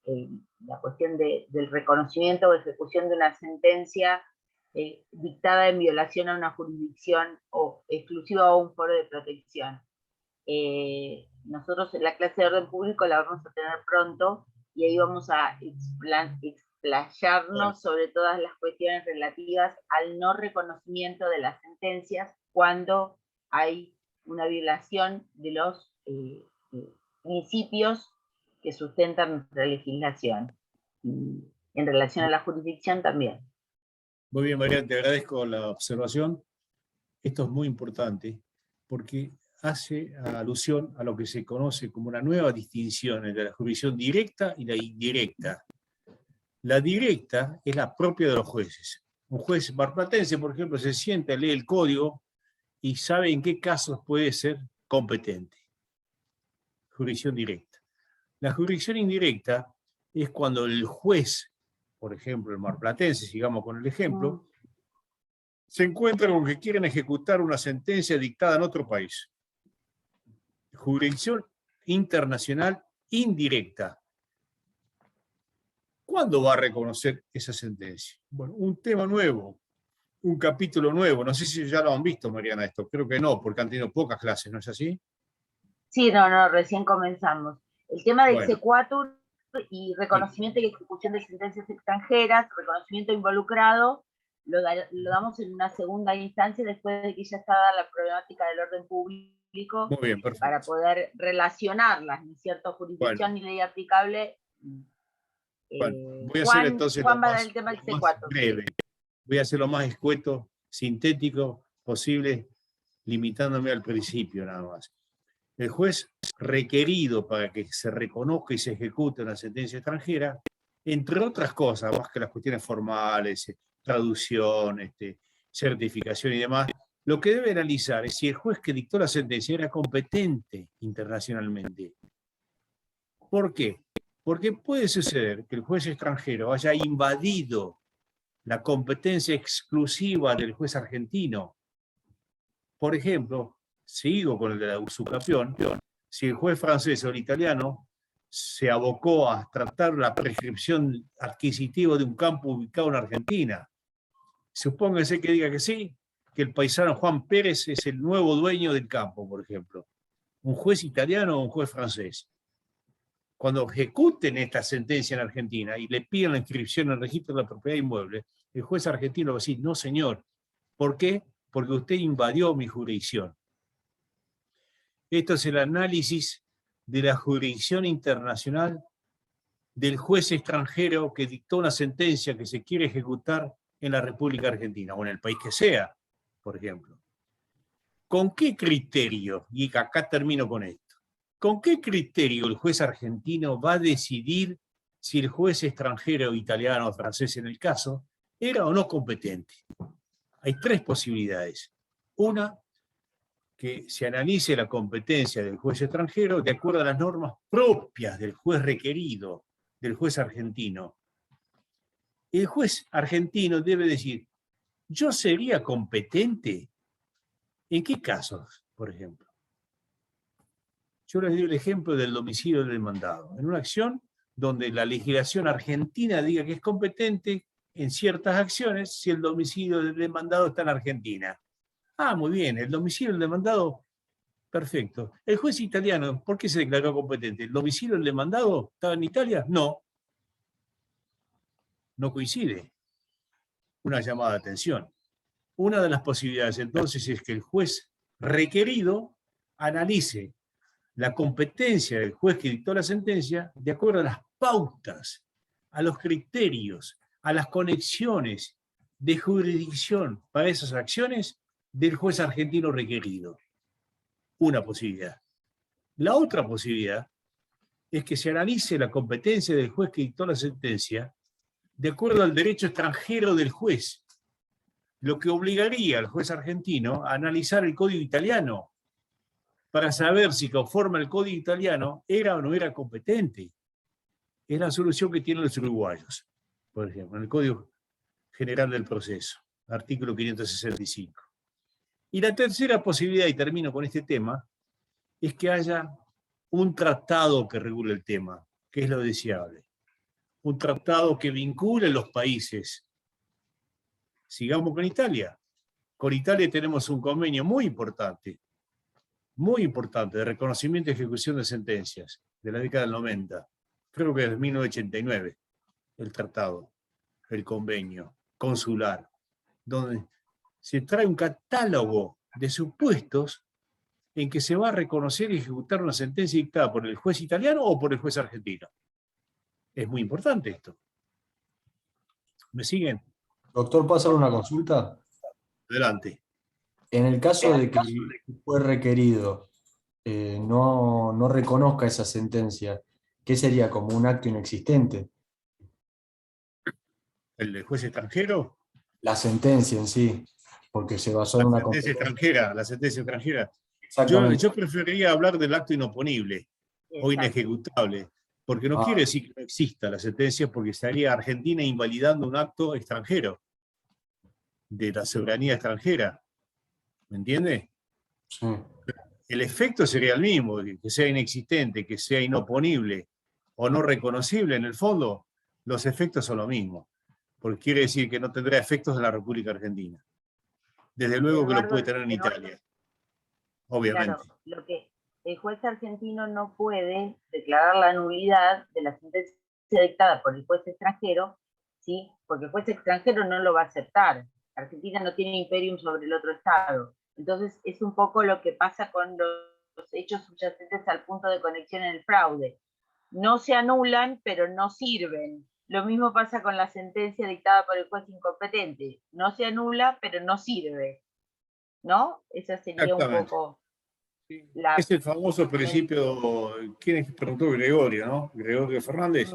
la cuestión del reconocimiento o ejecución de una sentencia dictada en violación a una jurisdicción o exclusiva a un foro de protección. Nosotros en la clase de orden público la vamos a tener pronto y ahí vamos a explayarnos sobre todas las cuestiones relativas al no reconocimiento de las sentencias cuando hay una violación de los principios que sustentan nuestra legislación. Y en relación a la jurisdicción también.
Muy bien, María, te agradezco la observación. Esto es muy importante porque hace alusión a lo que se conoce como una nueva distinción entre la jurisdicción directa y la indirecta. La directa es la propia de los jueces. Un juez marplatense, por ejemplo, se sienta, lee el código y sabe en qué casos puede ser competente. Jurisdicción directa. La jurisdicción indirecta es cuando el juez, por ejemplo, el marplatense, sigamos con el ejemplo, se encuentra con que quieren ejecutar una sentencia dictada en otro país. Jurisdicción internacional indirecta. ¿Cuándo va a reconocer esa sentencia? Bueno, un tema nuevo, un capítulo nuevo. No sé si ya lo han visto, Mariana, esto. Creo que no, porque han tenido pocas clases, ¿no es así?
Sí, no, recién comenzamos. El tema del
Bueno.
sequatur y reconocimiento y ejecución de sentencias extranjeras, reconocimiento involucrado, lo damos en una segunda instancia después de que ya está dada la problemática del orden público.
Muy bien, perfecto.
Para poder relacionarlas, ¿no es cierto? Jurisdicción y ley aplicable.
Bueno, voy a hacer entonces
Juan
lo
va a dar
más,
el tema del
lo más
C4.
breve. Voy a hacer lo más escueto, sintético posible, limitándome al principio nada más. El juez requerido para que se reconozca y se ejecute una sentencia extranjera, entre otras cosas, más que las cuestiones formales, traducción, certificación y demás, lo que debe analizar es si el juez que dictó la sentencia era competente internacionalmente. ¿Por qué? Porque puede suceder que el juez extranjero haya invadido la competencia exclusiva del juez argentino. Por ejemplo, sigo con el de la usucapión, si el juez francés o el italiano se abocó a tratar la prescripción adquisitiva de un campo ubicado en Argentina. Supóngase que diga que sí, que el paisano Juan Pérez es el nuevo dueño del campo, por ejemplo. Un juez italiano o un juez francés. Cuando ejecuten esta sentencia en Argentina y le pidan la inscripción en el registro de la propiedad inmueble, el juez argentino va a decir, no señor. ¿Por qué? Porque usted invadió mi jurisdicción. Esto es el análisis de la jurisdicción internacional del juez extranjero que dictó una sentencia que se quiere ejecutar en la República Argentina, o en el país que sea, por ejemplo. ¿Con qué criterio? Y acá termino con esto. ¿Con qué criterio el juez argentino va a decidir si el juez extranjero, italiano o francés en el caso, era o no competente? Hay tres posibilidades. Una, que se analice la competencia del juez extranjero de acuerdo a las normas propias del juez requerido, del juez argentino. El juez argentino debe decir, ¿yo sería competente? ¿En qué casos, por ejemplo? Yo les doy el ejemplo del domicilio del demandado. En una acción donde la legislación argentina diga que es competente en ciertas acciones si el domicilio del demandado está en Argentina. Ah, muy bien, el domicilio del demandado, perfecto. El juez italiano, ¿por qué se declaró competente? ¿El domicilio del demandado estaba en Italia? No. No coincide. Una llamada de atención. Una de las posibilidades entonces es que el juez requerido analice la competencia del juez que dictó la sentencia de acuerdo a las pautas, a los criterios, a las conexiones de jurisdicción para esas acciones del juez argentino requerido. Una posibilidad. La otra posibilidad es que se analice la competencia del juez que dictó la sentencia de acuerdo al derecho extranjero del juez, lo que obligaría al juez argentino a analizar el código italiano para saber si conforme al código italiano era o no era competente. Es la solución que tienen los uruguayos, por ejemplo, en el Código General del Proceso, artículo 565. Y la tercera posibilidad, y termino con este tema, es que haya un tratado que regule el tema, que es lo deseable. Un tratado que vincule los países. Sigamos con Italia. Con Italia tenemos un convenio muy importante de reconocimiento y ejecución de sentencias, de la década del 90. Creo que es de 1989, el tratado, el convenio consular, donde se trae un catálogo de supuestos en que se va a reconocer y ejecutar una sentencia dictada por el juez italiano o por el juez argentino. Es muy importante esto. ¿Me siguen?
Doctor, ¿puedo hacer una consulta?
Adelante.
En el caso de que fue requerido no reconozca esa sentencia, ¿qué sería? ¿Como un acto inexistente?
¿El del juez extranjero?
La sentencia en sí, porque se basó en una
La sentencia extranjera.
Exactamente.
Yo preferiría hablar del acto inoponible o
Exacto.
inejecutable, porque no quiere decir que no exista la sentencia, porque estaría Argentina invalidando un acto extranjero, de la soberanía extranjera. ¿Me entiende?
Sí.
El efecto sería el mismo, que sea inexistente, que sea inoponible o no reconocible en el fondo, los efectos son lo mismo, porque quiere decir que no tendrá efectos en la República Argentina. Desde luego que lo puede tener en Italia, obviamente.
Claro, lo que el juez argentino no puede declarar la nulidad de la sentencia dictada por el juez extranjero, ¿sí? Porque el juez extranjero no lo va a aceptar. Argentina no tiene imperium sobre el otro Estado. Entonces es un poco lo que pasa con los hechos subyacentes al punto de conexión en el fraude. No se anulan, pero no sirven. Lo mismo pasa con la sentencia dictada por el juez incompetente. No se anula, pero no sirve. ¿No? Esa sería un poco la...
Es el famoso principio, ¿quién es que preguntó? Gregorio, ¿no? Gregorio Fernández.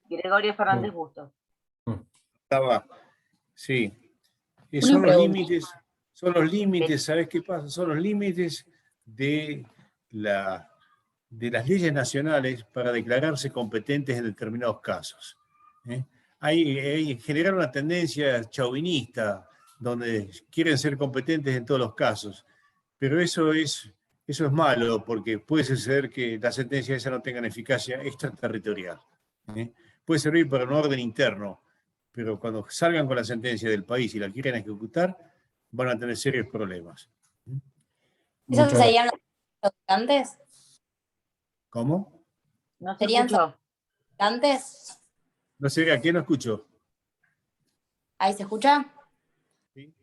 Gregorio Fernández Bustos.
Estaba, sí.
Una
Son los
pregunta.
límites, ¿sabes qué pasa? Son los límites de las leyes nacionales para declararse competentes en determinados casos. Hay generar una tendencia chauvinista, donde quieren ser competentes en todos los casos, pero eso es malo, porque puede suceder que la sentencia esa no tenga eficacia extraterritorial. Puede servir para un orden interno, pero cuando salgan con la sentencia del país y la quieren ejecutar, van a tener serios problemas.
¿Esos serían los claudicantes?
¿Cómo?
No se
¿Serían
escuchó.
claudicantes?
No sé, ¿a quién no escucho?
¿Ahí se escucha?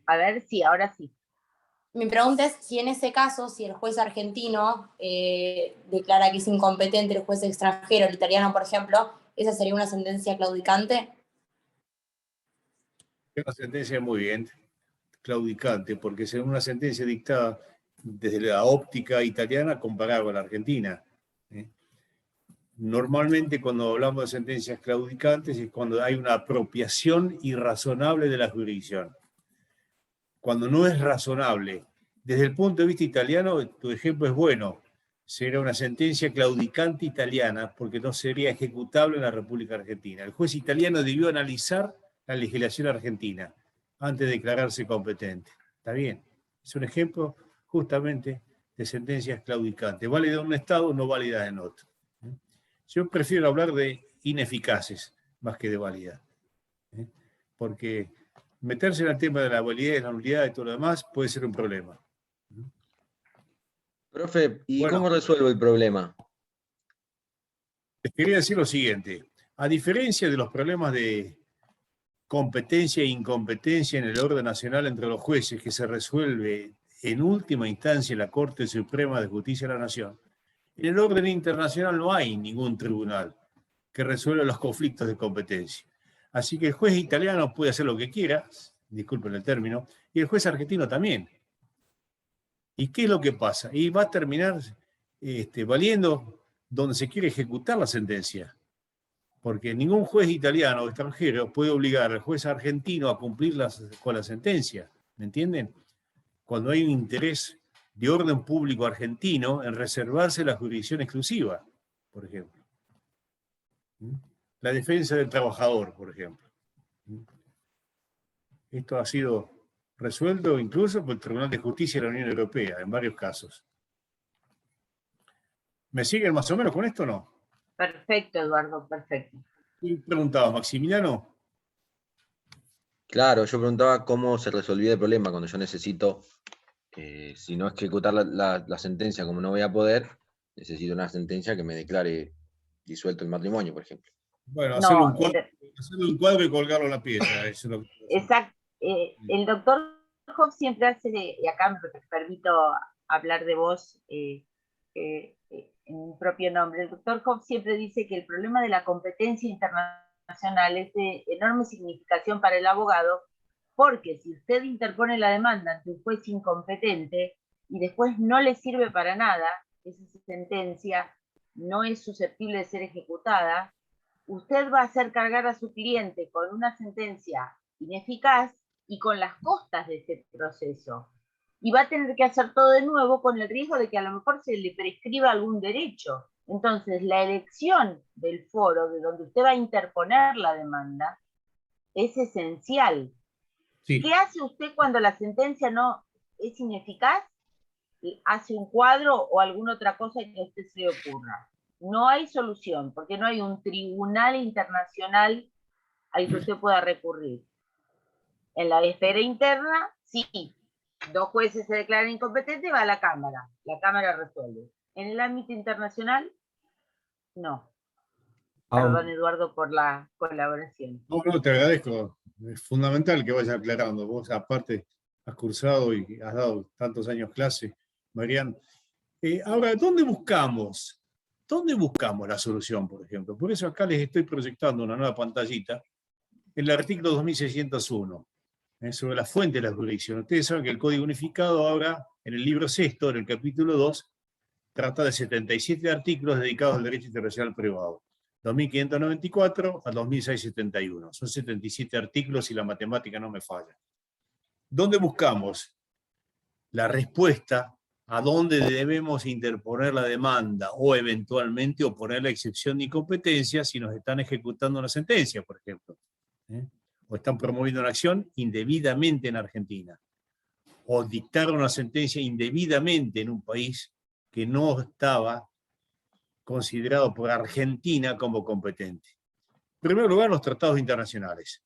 A ver, sí, ahora sí.
Mi pregunta es si en ese caso, si el juez argentino declara que es incompetente el juez extranjero, el italiano, por ejemplo, ¿esa sería una sentencia claudicante?
Es una sentencia muy bien claudicante, porque es una sentencia dictada desde la óptica italiana comparada con la argentina. Normalmente cuando hablamos de sentencias claudicantes es cuando hay una apropiación irrazonable de la jurisdicción. Cuando no es razonable, desde el punto de vista italiano, tu ejemplo es bueno, sería una sentencia claudicante italiana porque no sería ejecutable en la República Argentina. El juez italiano debió analizar la legislación argentina antes de declararse competente. ¿Está bien? Es un ejemplo justamente de sentencias claudicantes, válidas en un Estado, no válidas en otro. Yo prefiero hablar de ineficaces más que de válida, porque meterse en el tema de la validez, la nulidad y todo lo demás puede ser un problema.
Profe, ¿y
Bueno,
cómo resuelvo el problema?
Les quería decir lo siguiente. A diferencia de los problemas de competencia e incompetencia en el orden nacional entre los jueces, que se resuelve en última instancia en la Corte Suprema de Justicia de la Nación, en el orden internacional no hay ningún tribunal que resuelva los conflictos de competencia. Así que el juez italiano puede hacer lo que quiera, disculpen el término, y el juez argentino también. ¿Y qué es lo que pasa? Y va a terminar valiendo donde se quiere ejecutar la sentencia. Porque ningún juez italiano o extranjero puede obligar al juez argentino a cumplir con la sentencia. ¿Me entienden? Cuando hay un interés de orden público argentino en reservarse la jurisdicción exclusiva, por ejemplo. La defensa del trabajador, por ejemplo. Esto ha sido resuelto incluso por el Tribunal de Justicia de la Unión Europea, en varios casos. ¿Me siguen más o menos con esto o no?
Perfecto, Eduardo, perfecto.
¿Quién preguntaba, Maximiliano?
Claro, yo preguntaba cómo se resolvía el problema cuando yo necesito, si no ejecutar la sentencia como no voy a poder, necesito una sentencia que me declare disuelto el matrimonio, por ejemplo.
Bueno,
No,
hacerle un cuadro y colgarlo en la pieza. Eso es lo que...
Exacto. El doctor Hoff siempre hace, y acá me permito hablar de vos en mi propio nombre, el doctor Hoff siempre dice que el problema de la competencia internacional es de enorme significación para el abogado, porque si usted interpone la demanda ante un juez incompetente y después no le sirve para nada, esa sentencia no es susceptible de ser ejecutada, usted va a hacer cargar a su cliente con una sentencia ineficaz y con las costas de ese proceso. Y va a tener que hacer todo de nuevo con el riesgo de que a lo mejor se le prescriba algún derecho. Entonces, la elección del foro de donde usted va a interponer la demanda es esencial.
Sí.
¿Qué hace usted cuando la sentencia no es ineficaz? Hace un cuadro o alguna otra cosa que a usted se le ocurra. No hay solución, porque no hay un tribunal internacional al que usted pueda recurrir. En la esfera interna, sí. 2 jueces se declaran incompetentes, va a la Cámara resuelve. En el ámbito internacional, no. Perdón, Eduardo, por la colaboración.
No, te agradezco. Es fundamental que vayas aclarando. Vos, aparte, has cursado y has dado tantos años clase, Marian. Ahora, ¿dónde buscamos la solución, por ejemplo? Por eso acá les estoy proyectando una nueva pantallita, el artículo 2601, sobre la fuente de la jurisdicción. Ustedes saben que el Código Unificado ahora, en el libro sexto, en el capítulo 2, trata de 77 artículos dedicados al derecho internacional privado. 2594 a 2671. Son 77 artículos si la matemática no me falla. ¿Dónde buscamos la respuesta a dónde debemos interponer la demanda o eventualmente oponer la excepción de incompetencia si nos están ejecutando una sentencia, por ejemplo? O están promoviendo una acción indebidamente en Argentina. O dictaron una sentencia indebidamente en un país que no estaba considerado por Argentina como competente. En primer lugar, los tratados internacionales.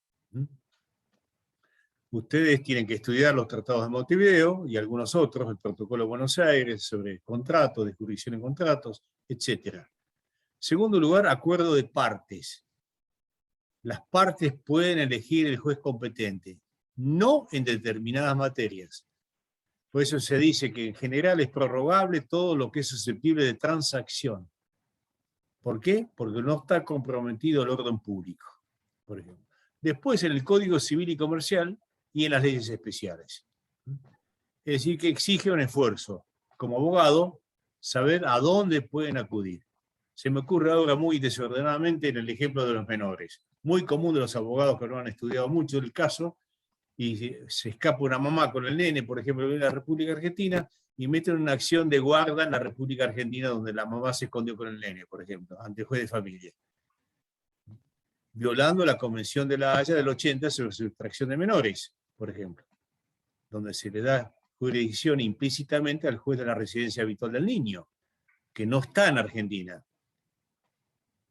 Ustedes tienen que estudiar los tratados de Montevideo y algunos otros, el Protocolo de Buenos Aires sobre contratos, de jurisdicción en contratos, etc. Segundo lugar, acuerdo de partes. Las partes pueden elegir el juez competente, no en determinadas materias. Por eso se dice que en general es prorrogable todo lo que es susceptible de transacción. ¿Por qué? Porque no está comprometido el orden público, por ejemplo. Después en el Código Civil y Comercial y en las leyes especiales. Es decir, que exige un esfuerzo, como abogado, saber a dónde pueden acudir. Se me ocurre ahora muy desordenadamente en el ejemplo de los menores. Muy común de los abogados que no han estudiado mucho el caso, y se escapa una mamá con el nene, por ejemplo, en la República Argentina, y meten una acción de guarda en la República Argentina donde la mamá se escondió con el nene, por ejemplo, ante el juez de familia. Violando la Convención de la Haya del 80 sobre sustracción de menores, por ejemplo, donde se le da jurisdicción implícitamente al juez de la residencia habitual del niño, que no está en Argentina.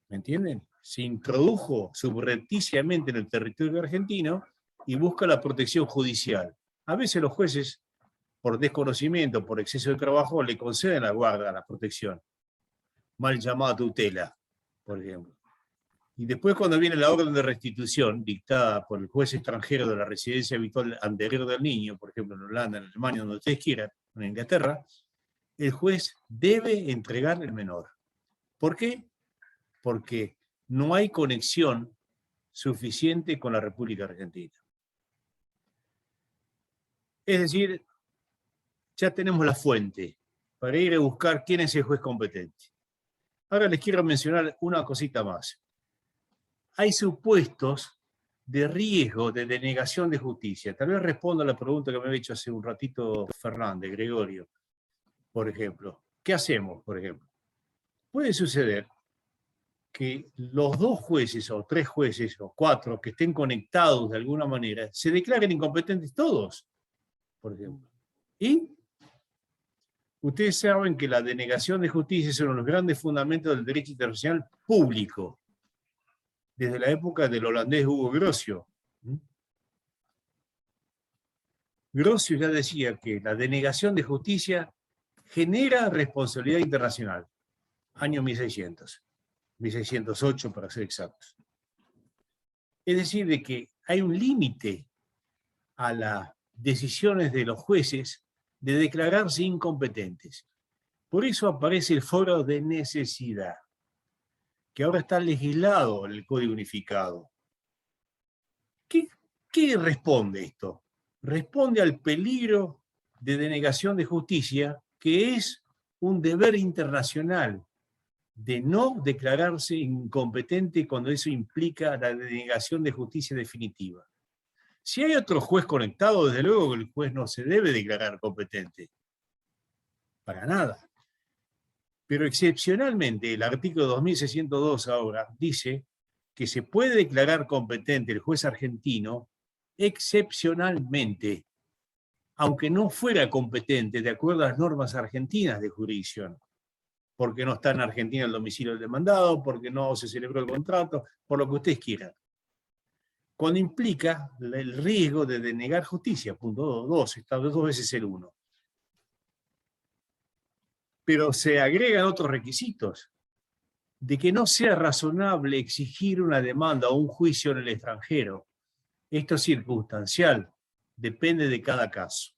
¿Me entienden? Se introdujo subrepticiamente en el territorio argentino y busca la protección judicial. A veces los jueces, por desconocimiento, por exceso de trabajo, le conceden la guarda, la protección. Mal llamada tutela, por ejemplo. Y después cuando viene la orden de restitución, dictada por el juez extranjero de la residencia habitual anterior del niño, por ejemplo en Holanda, en Alemania, donde ustedes quieran, en Inglaterra, el juez debe entregar el menor. ¿Por qué? Porque no hay conexión suficiente con la República Argentina. Es decir, ya tenemos la fuente para ir a buscar quién es el juez competente. Ahora les quiero mencionar una cosita más. Hay supuestos de riesgo de denegación de justicia. Tal vez respondo a la pregunta que me había hecho hace un ratito Fernández, Gregorio, por ejemplo. ¿Qué hacemos, por ejemplo? Puede suceder que los 2 jueces o 3 jueces o 4 que estén conectados de alguna manera se declaren incompetentes todos, por ejemplo. Y ustedes saben que la denegación de justicia es uno de los grandes fundamentos del derecho internacional público, desde la época del holandés Hugo Grocio. Grocio ya decía que la denegación de justicia genera responsabilidad internacional. Año 1600. 1608 para ser exactos. Es decir, de que hay un límite a las decisiones de los jueces de declararse incompetentes. Por eso aparece el foro de necesidad, que ahora está legislado en el Código Unificado. ¿Qué responde esto? Responde al peligro de denegación de justicia, que es un deber internacional de no declararse incompetente cuando eso implica la denegación de justicia definitiva. Si hay otro juez conectado, desde luego que el juez no se debe declarar competente. Para nada. Pero excepcionalmente, el artículo 2602 ahora dice que se puede declarar competente el juez argentino excepcionalmente, aunque no fuera competente de acuerdo a las normas argentinas de jurisdicción, porque no está en Argentina el domicilio del demandado, porque no se celebró el contrato, por lo que ustedes quieran. Cuando implica el riesgo de denegar justicia, punto 2, está 2 veces el 1. Pero se agregan otros requisitos, de que no sea razonable exigir una demanda o un juicio en el extranjero. Esto es circunstancial, depende de cada caso.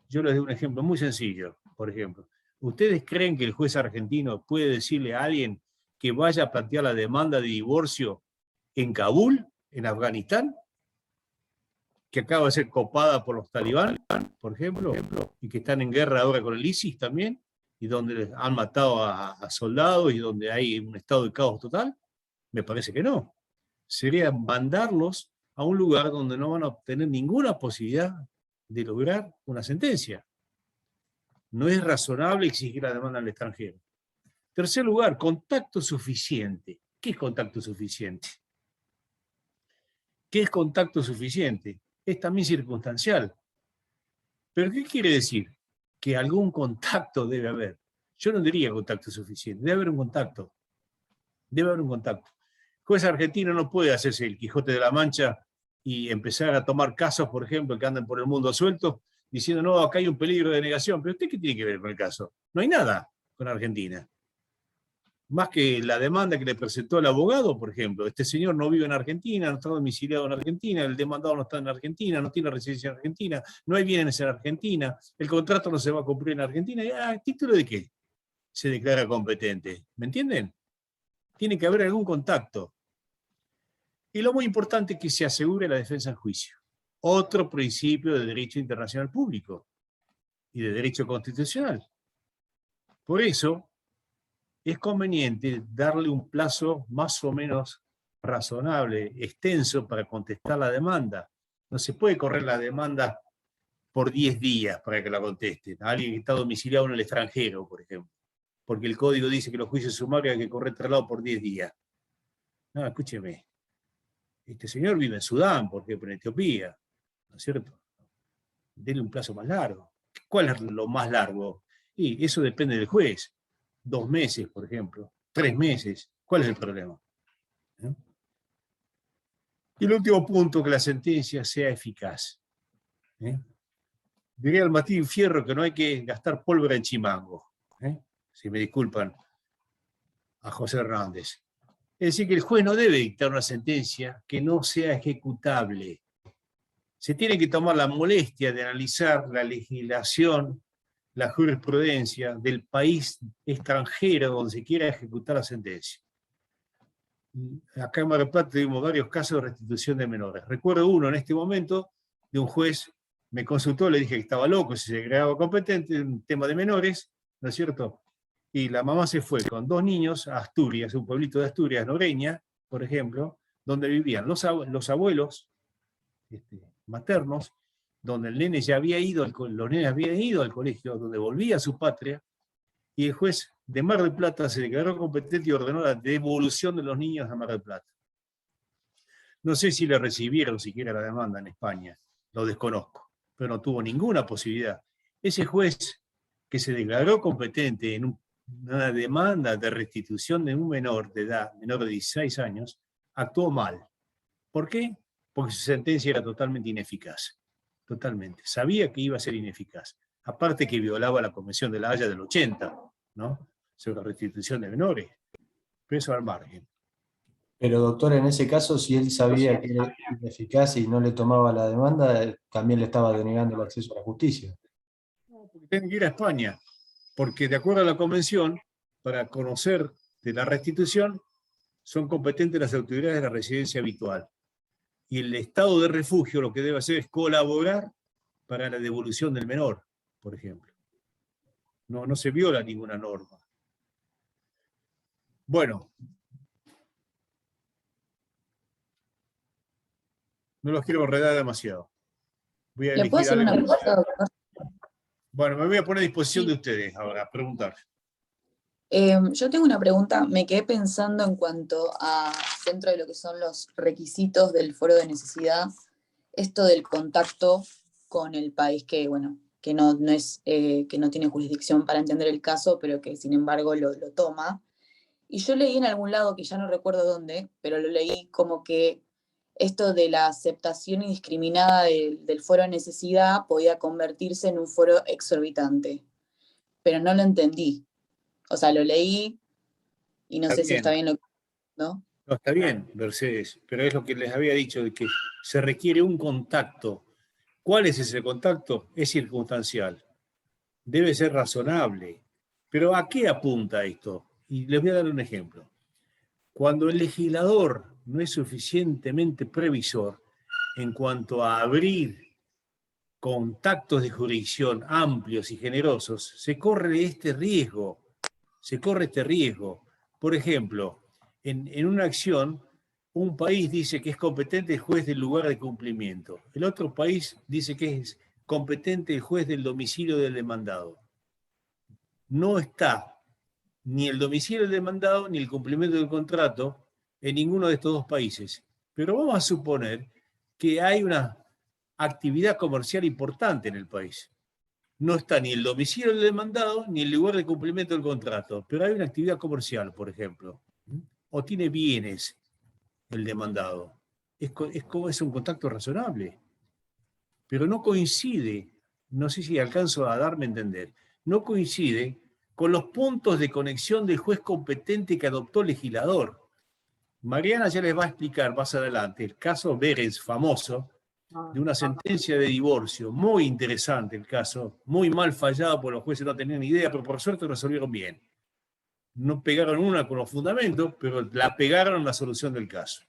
Yo les doy un ejemplo muy sencillo, por ejemplo. ¿Ustedes creen que el juez argentino puede decirle a alguien que vaya a plantear la demanda de divorcio en Kabul, en Afganistán, que acaba de ser copada por los talibán, por ejemplo, y que están en guerra ahora con el ISIS también, y donde han matado a soldados y donde hay un estado de caos total? Me parece que no. Sería mandarlos a un lugar donde no van a obtener ninguna posibilidad de lograr una sentencia. No es razonable exigir la demanda al extranjero. Tercer lugar, contacto suficiente. ¿Qué es contacto suficiente? ¿Qué es contacto suficiente? Es también circunstancial. ¿Pero qué quiere decir? Que algún contacto debe haber. Yo no diría contacto suficiente, debe haber un contacto. Debe haber un contacto. El juez argentino no puede hacerse el Quijote de la Mancha y empezar a tomar casos, por ejemplo, que andan por el mundo sueltos, diciendo, no, acá hay un peligro de denegación. ¿Pero usted qué tiene que ver con el caso? No hay nada con Argentina. Más que la demanda que le presentó el abogado, por ejemplo. Este señor no vive en Argentina, no está domiciliado en Argentina, el demandado no está en Argentina, no tiene residencia en Argentina, no hay bienes en Argentina, el contrato no se va a cumplir en Argentina. ¿A título de qué se declara competente? ¿Me entienden? Tiene que haber algún contacto. Y lo muy importante es que se asegure la defensa en juicio. Otro principio de derecho internacional público y de derecho constitucional. Por eso es conveniente darle un plazo más o menos razonable, extenso, para contestar la demanda. No se puede correr la demanda por 10 días para que la contesten. A alguien que está domiciliado en el extranjero, por ejemplo. Porque el código dice que los juicios sumarios hay que correr traslado por 10 días. No, escúcheme. Este señor vive en Sudán, por ejemplo, en Etiopía, ¿no es cierto? Denle un plazo más largo. ¿Cuál es lo más largo? Y eso depende del juez. 2 meses, por ejemplo, 3 meses. ¿Cuál es el problema? ¿Eh? Y el último punto, que la sentencia sea eficaz. Diría al Martín Fierro que no hay que gastar pólvora en chimango. Si me disculpan a José Hernández. Es decir, que el juez no debe dictar una sentencia que no sea ejecutable. Se tiene que tomar la molestia de analizar la legislación, la jurisprudencia del país extranjero donde se quiera ejecutar la sentencia. Acá en Mar del Plata tuvimos varios casos de restitución de menores. Recuerdo uno en este momento de un juez, me consultó, le dije que estaba loco, si se declaraba competente, un tema de menores, ¿no es cierto? Y la mamá se fue con 2 niños a Asturias, un pueblito de Asturias, Noreña, por ejemplo, donde vivían los abuelos maternos, donde el nene ya había ido, los nenes habían ido al colegio, donde volvía a su patria, y el juez de Mar del Plata se declaró competente y ordenó la devolución de los niños a Mar del Plata. No sé si le recibieron siquiera la demanda en España, lo desconozco, pero no tuvo ninguna posibilidad. Ese juez que se declaró competente en una demanda de restitución de un menor de edad, menor de 16 años, actuó mal. ¿Por qué? Porque su sentencia era totalmente ineficaz. Totalmente. Sabía que iba a ser ineficaz. Aparte que violaba la Convención de la Haya del 80, ¿no? Sobre la restitución de menores. Pero eso al margen.
Pero doctor, en ese caso, si él sabía que era ineficaz y no le tomaba la demanda, también le estaba denegando el acceso a la justicia.
No, porque tienen que ir a España. Porque de acuerdo a la Convención, para conocer de la restitución, son competentes las autoridades de la residencia habitual. Y el estado de refugio lo que debe hacer es colaborar para la devolución del menor, por ejemplo. No se viola ninguna norma. Bueno. No los quiero enredar demasiado. Voy a
¿Le puedo hacer una pregunta, doctor?
Bueno, me voy a poner a disposición de ustedes ahora, a preguntar.
Yo tengo una pregunta, me quedé pensando en cuanto a, dentro de lo que son los requisitos del foro de necesidad, esto del contacto con el país que, bueno, que no tiene jurisdicción para entender el caso, pero que sin embargo lo toma. Y yo leí en algún lado, que ya no recuerdo dónde, pero lo leí como que esto de la aceptación indiscriminada del foro de necesidad podía convertirse en un foro exorbitante, pero no lo entendí. O sea, lo leí y no sé si está bien lo que... ¿no?
No, está bien, Mercedes, pero es lo que les había dicho, de que se requiere un contacto. ¿Cuál es ese contacto? Es circunstancial. Debe ser razonable. Pero ¿a qué apunta esto? Y les voy a dar un ejemplo. Cuando el legislador no es suficientemente previsor en cuanto a abrir contactos de jurisdicción amplios y generosos, se corre este riesgo. Por ejemplo, en una acción, un país dice que es competente el juez del lugar de cumplimiento. El otro país dice que es competente el juez del domicilio del demandado. No está ni el domicilio del demandado ni el cumplimiento del contrato en ninguno de estos dos países. Pero vamos a suponer que hay una actividad comercial importante en el país. No está ni el domicilio del demandado ni el lugar de cumplimiento del contrato, pero hay una actividad comercial, por ejemplo, o tiene bienes el demandado. Es un contacto razonable, pero no coincide, no sé si alcanzo a darme a entender, no coincide con los puntos de conexión del juez competente que adoptó el legislador. Mariana ya les va a explicar más adelante el caso Berens, famoso, de una sentencia de divorcio, muy interesante el caso, muy mal fallado porque los jueces no tenían ni idea, pero por suerte resolvieron bien. No pegaron una con los fundamentos, pero la pegaron en la solución del caso.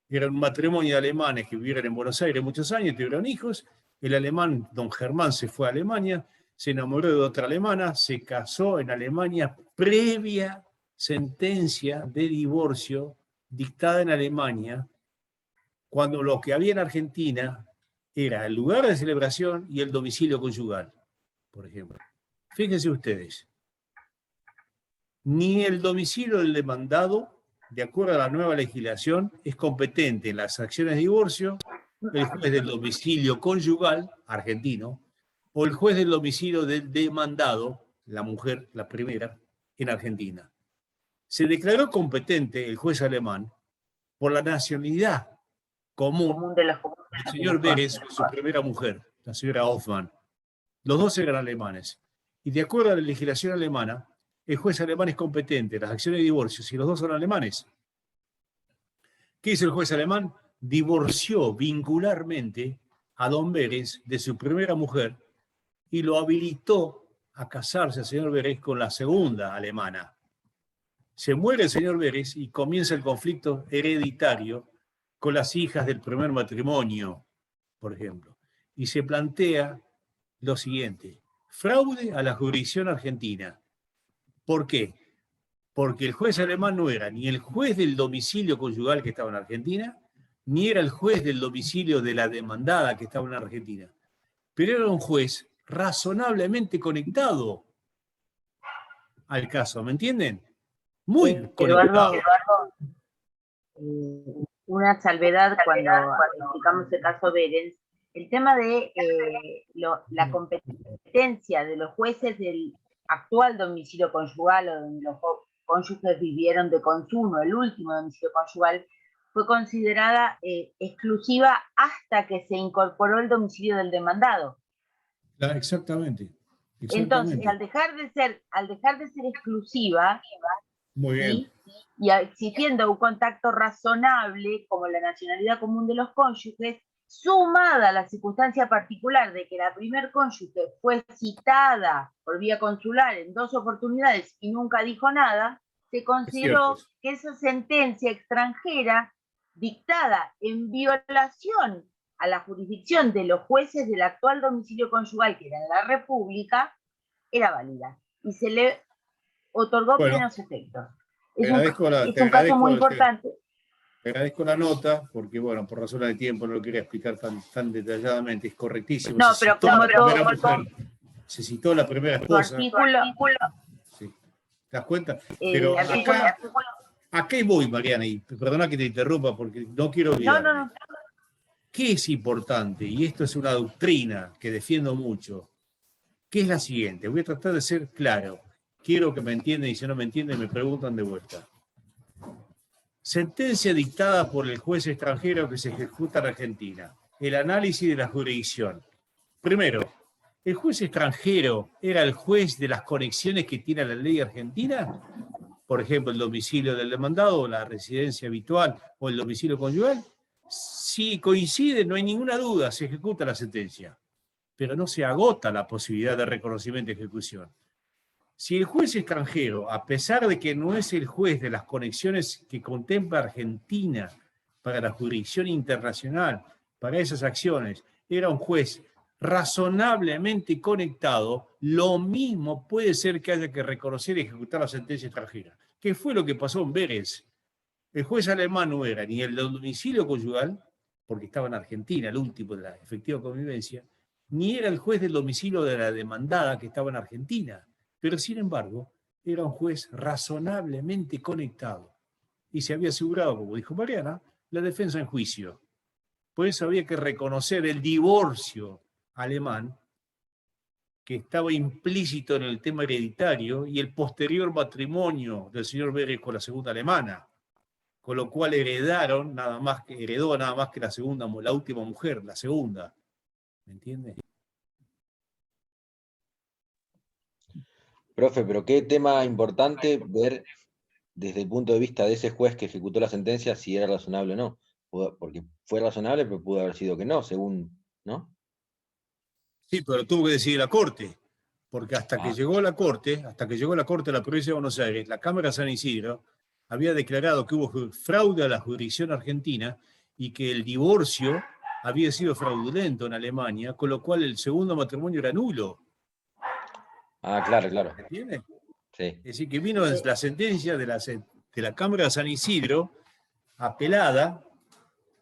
Era un matrimonio de alemanes que vivieron en Buenos Aires muchos años, tuvieron hijos. El alemán, don Germán, se fue a Alemania, se enamoró de otra alemana, se casó en Alemania previa sentencia de divorcio dictada en Alemania, cuando lo que había en Argentina era el lugar de celebración y el domicilio conyugal, por ejemplo. Fíjense ustedes, ni el domicilio del demandado, de acuerdo a la nueva legislación, es competente en las acciones de divorcio, el juez del domicilio conyugal, argentino, o el juez del domicilio del demandado, la mujer, la primera, en Argentina. Se declaró competente el juez alemán por la nacionalidad común del señor Beres, su primera mujer, la señora Hoffmann. Los dos eran alemanes. Y de acuerdo a la legislación alemana, el juez alemán es competente en las acciones de divorcio si los dos son alemanes. ¿Qué hizo el juez alemán? Divorció vincularmente a don Beres de su primera mujer y lo habilitó a casarse al señor Beres con la segunda alemana. Se muere el señor Beres y comienza el conflicto hereditario con las hijas del primer matrimonio, por ejemplo. Y se plantea lo siguiente: fraude a la jurisdicción argentina. ¿Por qué? Porque el juez alemán no era ni el juez del domicilio conyugal que estaba en Argentina, ni era el juez del domicilio de la demandada que estaba en Argentina. Pero era un juez razonablemente conectado al caso, ¿me entienden? Muy conectado.
Eduardo, una salvedad cuando explicamos el caso Berens, el tema de la competencia de los jueces del actual domicilio conyugal o donde los cónyuges vivieron de consumo, el último domicilio conyugal, fue considerada exclusiva hasta que se incorporó el domicilio del demandado.
Exactamente.
Entonces, al dejar de ser exclusiva,
muy bien,
y exigiendo un contacto razonable como la nacionalidad común de los cónyuges, sumada a la circunstancia particular de que la primer cónyuge fue citada por vía consular en 2 oportunidades y nunca dijo nada, se consideró que esa sentencia extranjera dictada en violación a la jurisdicción de los jueces del actual domicilio conyugal, que era en la República, era válida y se le otorgó plenos efectos. Es un caso muy importante.
Te agradezco la nota, porque bueno, por razones de tiempo no lo quería explicar tan detalladamente, es correctísimo.
No, pero
se citó la primera esposa. Sí, ¿Te das cuenta? Pero acá voy, Mariana, y perdona que te interrumpa porque no quiero olvidarme.
No.
¿Qué es importante? Y esto es una doctrina que defiendo mucho, que es la siguiente. Voy a tratar de ser claro. Quiero que me entiendan y si no me entienden me preguntan de vuelta. Sentencia dictada por el juez extranjero que se ejecuta en Argentina. El análisis de la jurisdicción. Primero, ¿el juez extranjero era el juez de las conexiones que tiene la ley argentina? Por ejemplo, el domicilio del demandado, o la residencia habitual, o el domicilio conyugal. Si coincide, no hay ninguna duda, se ejecuta la sentencia. Pero no se agota la posibilidad de reconocimiento y ejecución. Si el juez extranjero, a pesar de que no es el juez de las conexiones que contempla Argentina para la jurisdicción internacional, para esas acciones, era un juez razonablemente conectado, lo mismo puede ser que haya que reconocer y ejecutar la sentencia extranjera. ¿Qué fue lo que pasó en Vélez? El juez alemán no era ni el domicilio conyugal, porque estaba en Argentina, el último de la efectiva convivencia, ni era el juez del domicilio de la demandada que estaba en Argentina. Pero sin embargo, era un juez razonablemente conectado y se había asegurado, como dijo Mariana, la defensa en juicio. Por eso había que reconocer el divorcio alemán que estaba implícito en el tema hereditario y el posterior matrimonio del señor Vélez con la segunda alemana, con lo cual heredó nada más que la última mujer, la segunda. ¿Me entiende?
Profe, pero qué tema importante ver desde el punto de vista de ese juez que ejecutó la sentencia si era razonable o no. Porque fue razonable, pero pudo haber sido que no, según, ¿no?
Sí, pero tuvo que decidir la Corte, porque hasta que llegó la Corte de la provincia de Buenos Aires, la Cámara de San Isidro había declarado que hubo fraude a la jurisdicción argentina y que el divorcio había sido fraudulento en Alemania, con lo cual el segundo matrimonio era nulo.
Ah, claro.
¿Entiendes?
Sí.
Es decir, que vino la sentencia de la Cámara de San Isidro apelada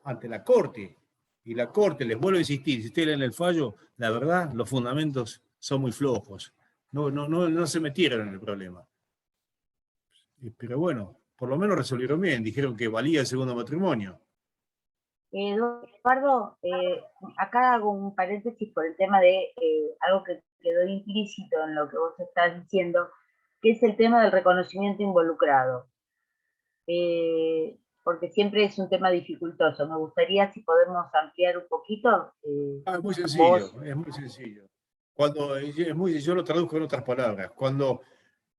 ante la Corte. Y la Corte, les vuelvo a insistir, si ustedes leen el fallo, la verdad, los fundamentos son muy flojos. No se metieron en el problema. Pero bueno, por lo menos resolvieron bien, dijeron que valía el segundo matrimonio.
Eduardo, acá hago un paréntesis por el tema de algo que quedó implícito en lo que vos estás diciendo, que es el tema del reconocimiento involucrado. Porque siempre es un tema dificultoso. Me gustaría si podemos ampliar un poquito.
Es muy sencillo, es muy sencillo. Yo lo traduzco en otras palabras. Cuando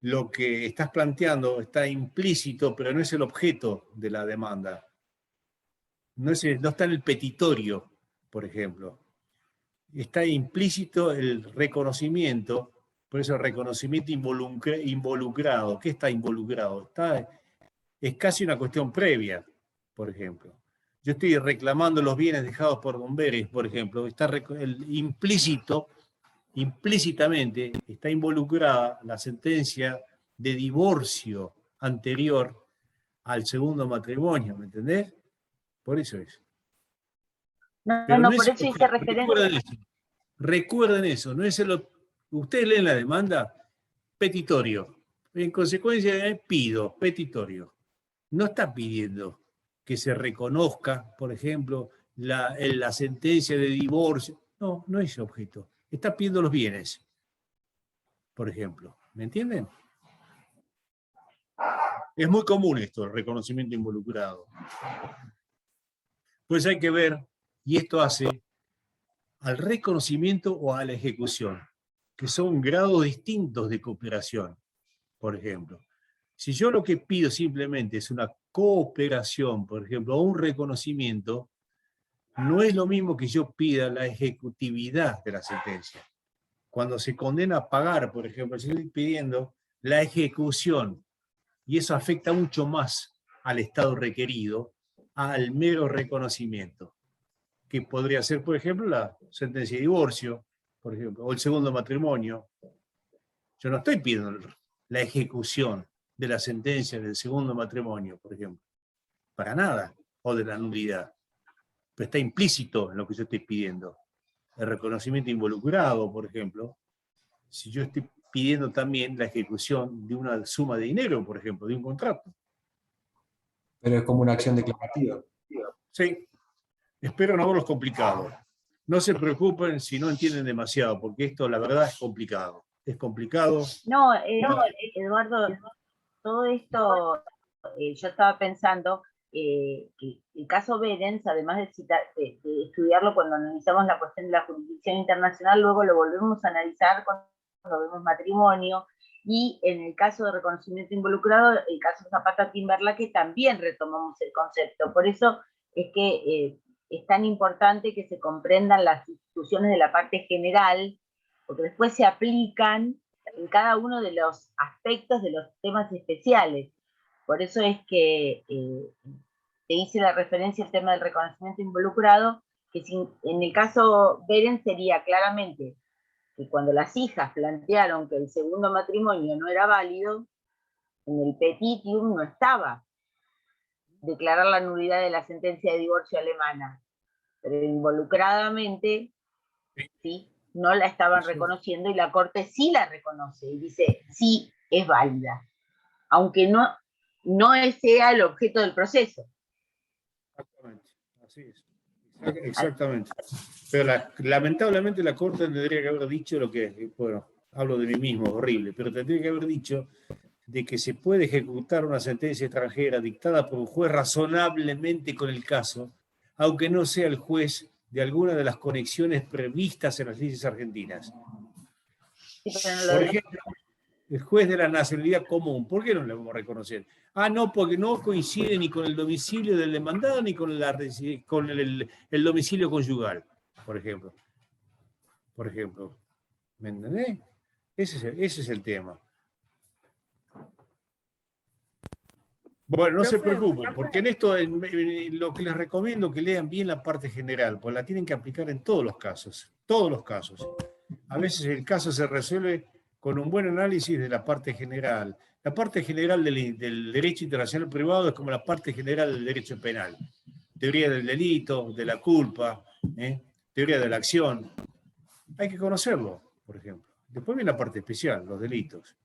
lo que estás planteando está implícito, pero no es el objeto de la demanda. No está en el petitorio, por ejemplo. Está implícito el reconocimiento, por eso el reconocimiento involucrado. ¿Qué está involucrado? Es casi una cuestión previa, por ejemplo. Yo estoy reclamando los bienes dejados por Don Vélez, por ejemplo. Está implícitamente está involucrada la sentencia de divorcio anterior al segundo matrimonio, ¿me entendés? Por eso es.
Por eso hice referencia.
Recuerden eso, no es ustedes leen la demanda, petitorio. En consecuencia, pido, petitorio. No está pidiendo que se reconozca, por ejemplo, la sentencia de divorcio. No es objeto. Está pidiendo los bienes, por ejemplo. ¿Me entienden? Es muy común esto, el reconocimiento involucrado. Pues hay que ver, y esto hace al reconocimiento o a la ejecución, que son grados distintos de cooperación, por ejemplo. Si yo lo que pido simplemente es una cooperación, por ejemplo, o un reconocimiento, no es lo mismo que yo pida la ejecutividad de la sentencia. Cuando se condena a pagar, por ejemplo, yo estoy pidiendo la ejecución, y eso afecta mucho más al estado requerido, al mero reconocimiento, que podría ser, por ejemplo, la sentencia de divorcio, por ejemplo, o el segundo matrimonio. Yo no estoy pidiendo la ejecución de la sentencia del segundo matrimonio, por ejemplo, para nada, o de la nulidad. Pero está implícito en lo que yo estoy pidiendo. El reconocimiento involucrado, por ejemplo, si yo estoy pidiendo también la ejecución de una suma de dinero, por ejemplo, de un contrato.
Pero es como una acción declarativa.
Sí, espero no haberlos complicado. No se preocupen si no entienden demasiado, porque esto la verdad es complicado. Es complicado.
No, Eduardo, todo esto, yo estaba pensando que el caso Berens, además de estudiarlo cuando analizamos la cuestión de la jurisdicción internacional, luego lo volvemos a analizar cuando vemos matrimonio, y en el caso de reconocimiento involucrado, el caso Zapata-Timberlake, también retomamos el concepto. Por eso es que es tan importante que se comprendan las instituciones de la parte general, porque después se aplican en cada uno de los aspectos de los temas especiales. Por eso es que te hice la referencia al tema del reconocimiento involucrado, que en el caso Berens sería claramente que cuando las hijas plantearon que el segundo matrimonio no era válido, en el petitium no estaba declarar la nulidad de la sentencia de divorcio alemana, pero involucradamente, ¿sí?, no la estaban reconociendo, y la Corte sí la reconoce y dice, sí, es válida, aunque no sea el objeto del proceso.
Exactamente, así es. Exactamente. Pero lamentablemente la Corte tendría que haber dicho lo que, bueno, hablo de mí mismo, horrible, pero tendría que haber dicho de que se puede ejecutar una sentencia extranjera dictada por un juez razonablemente con el caso, aunque no sea el juez de alguna de las conexiones previstas en las leyes argentinas. Por ejemplo, el juez de la nacionalidad común, ¿por qué no le vamos a reconocer? Ah, no, porque no coincide ni con el domicilio del demandado ni con el domicilio conyugal, por ejemplo. Por ejemplo, ¿me entendés? Ese es el tema. Bueno, no se preocupen, porque en esto lo que les recomiendo es que lean bien la parte general, pues la tienen que aplicar en todos los casos, todos los casos. A veces el caso se resuelve con un buen análisis de la parte general. La parte general del derecho internacional privado es como la parte general del derecho penal. Teoría del delito, de la culpa, teoría de la acción. Hay que conocerlo, por ejemplo. Después viene la parte especial, los delitos.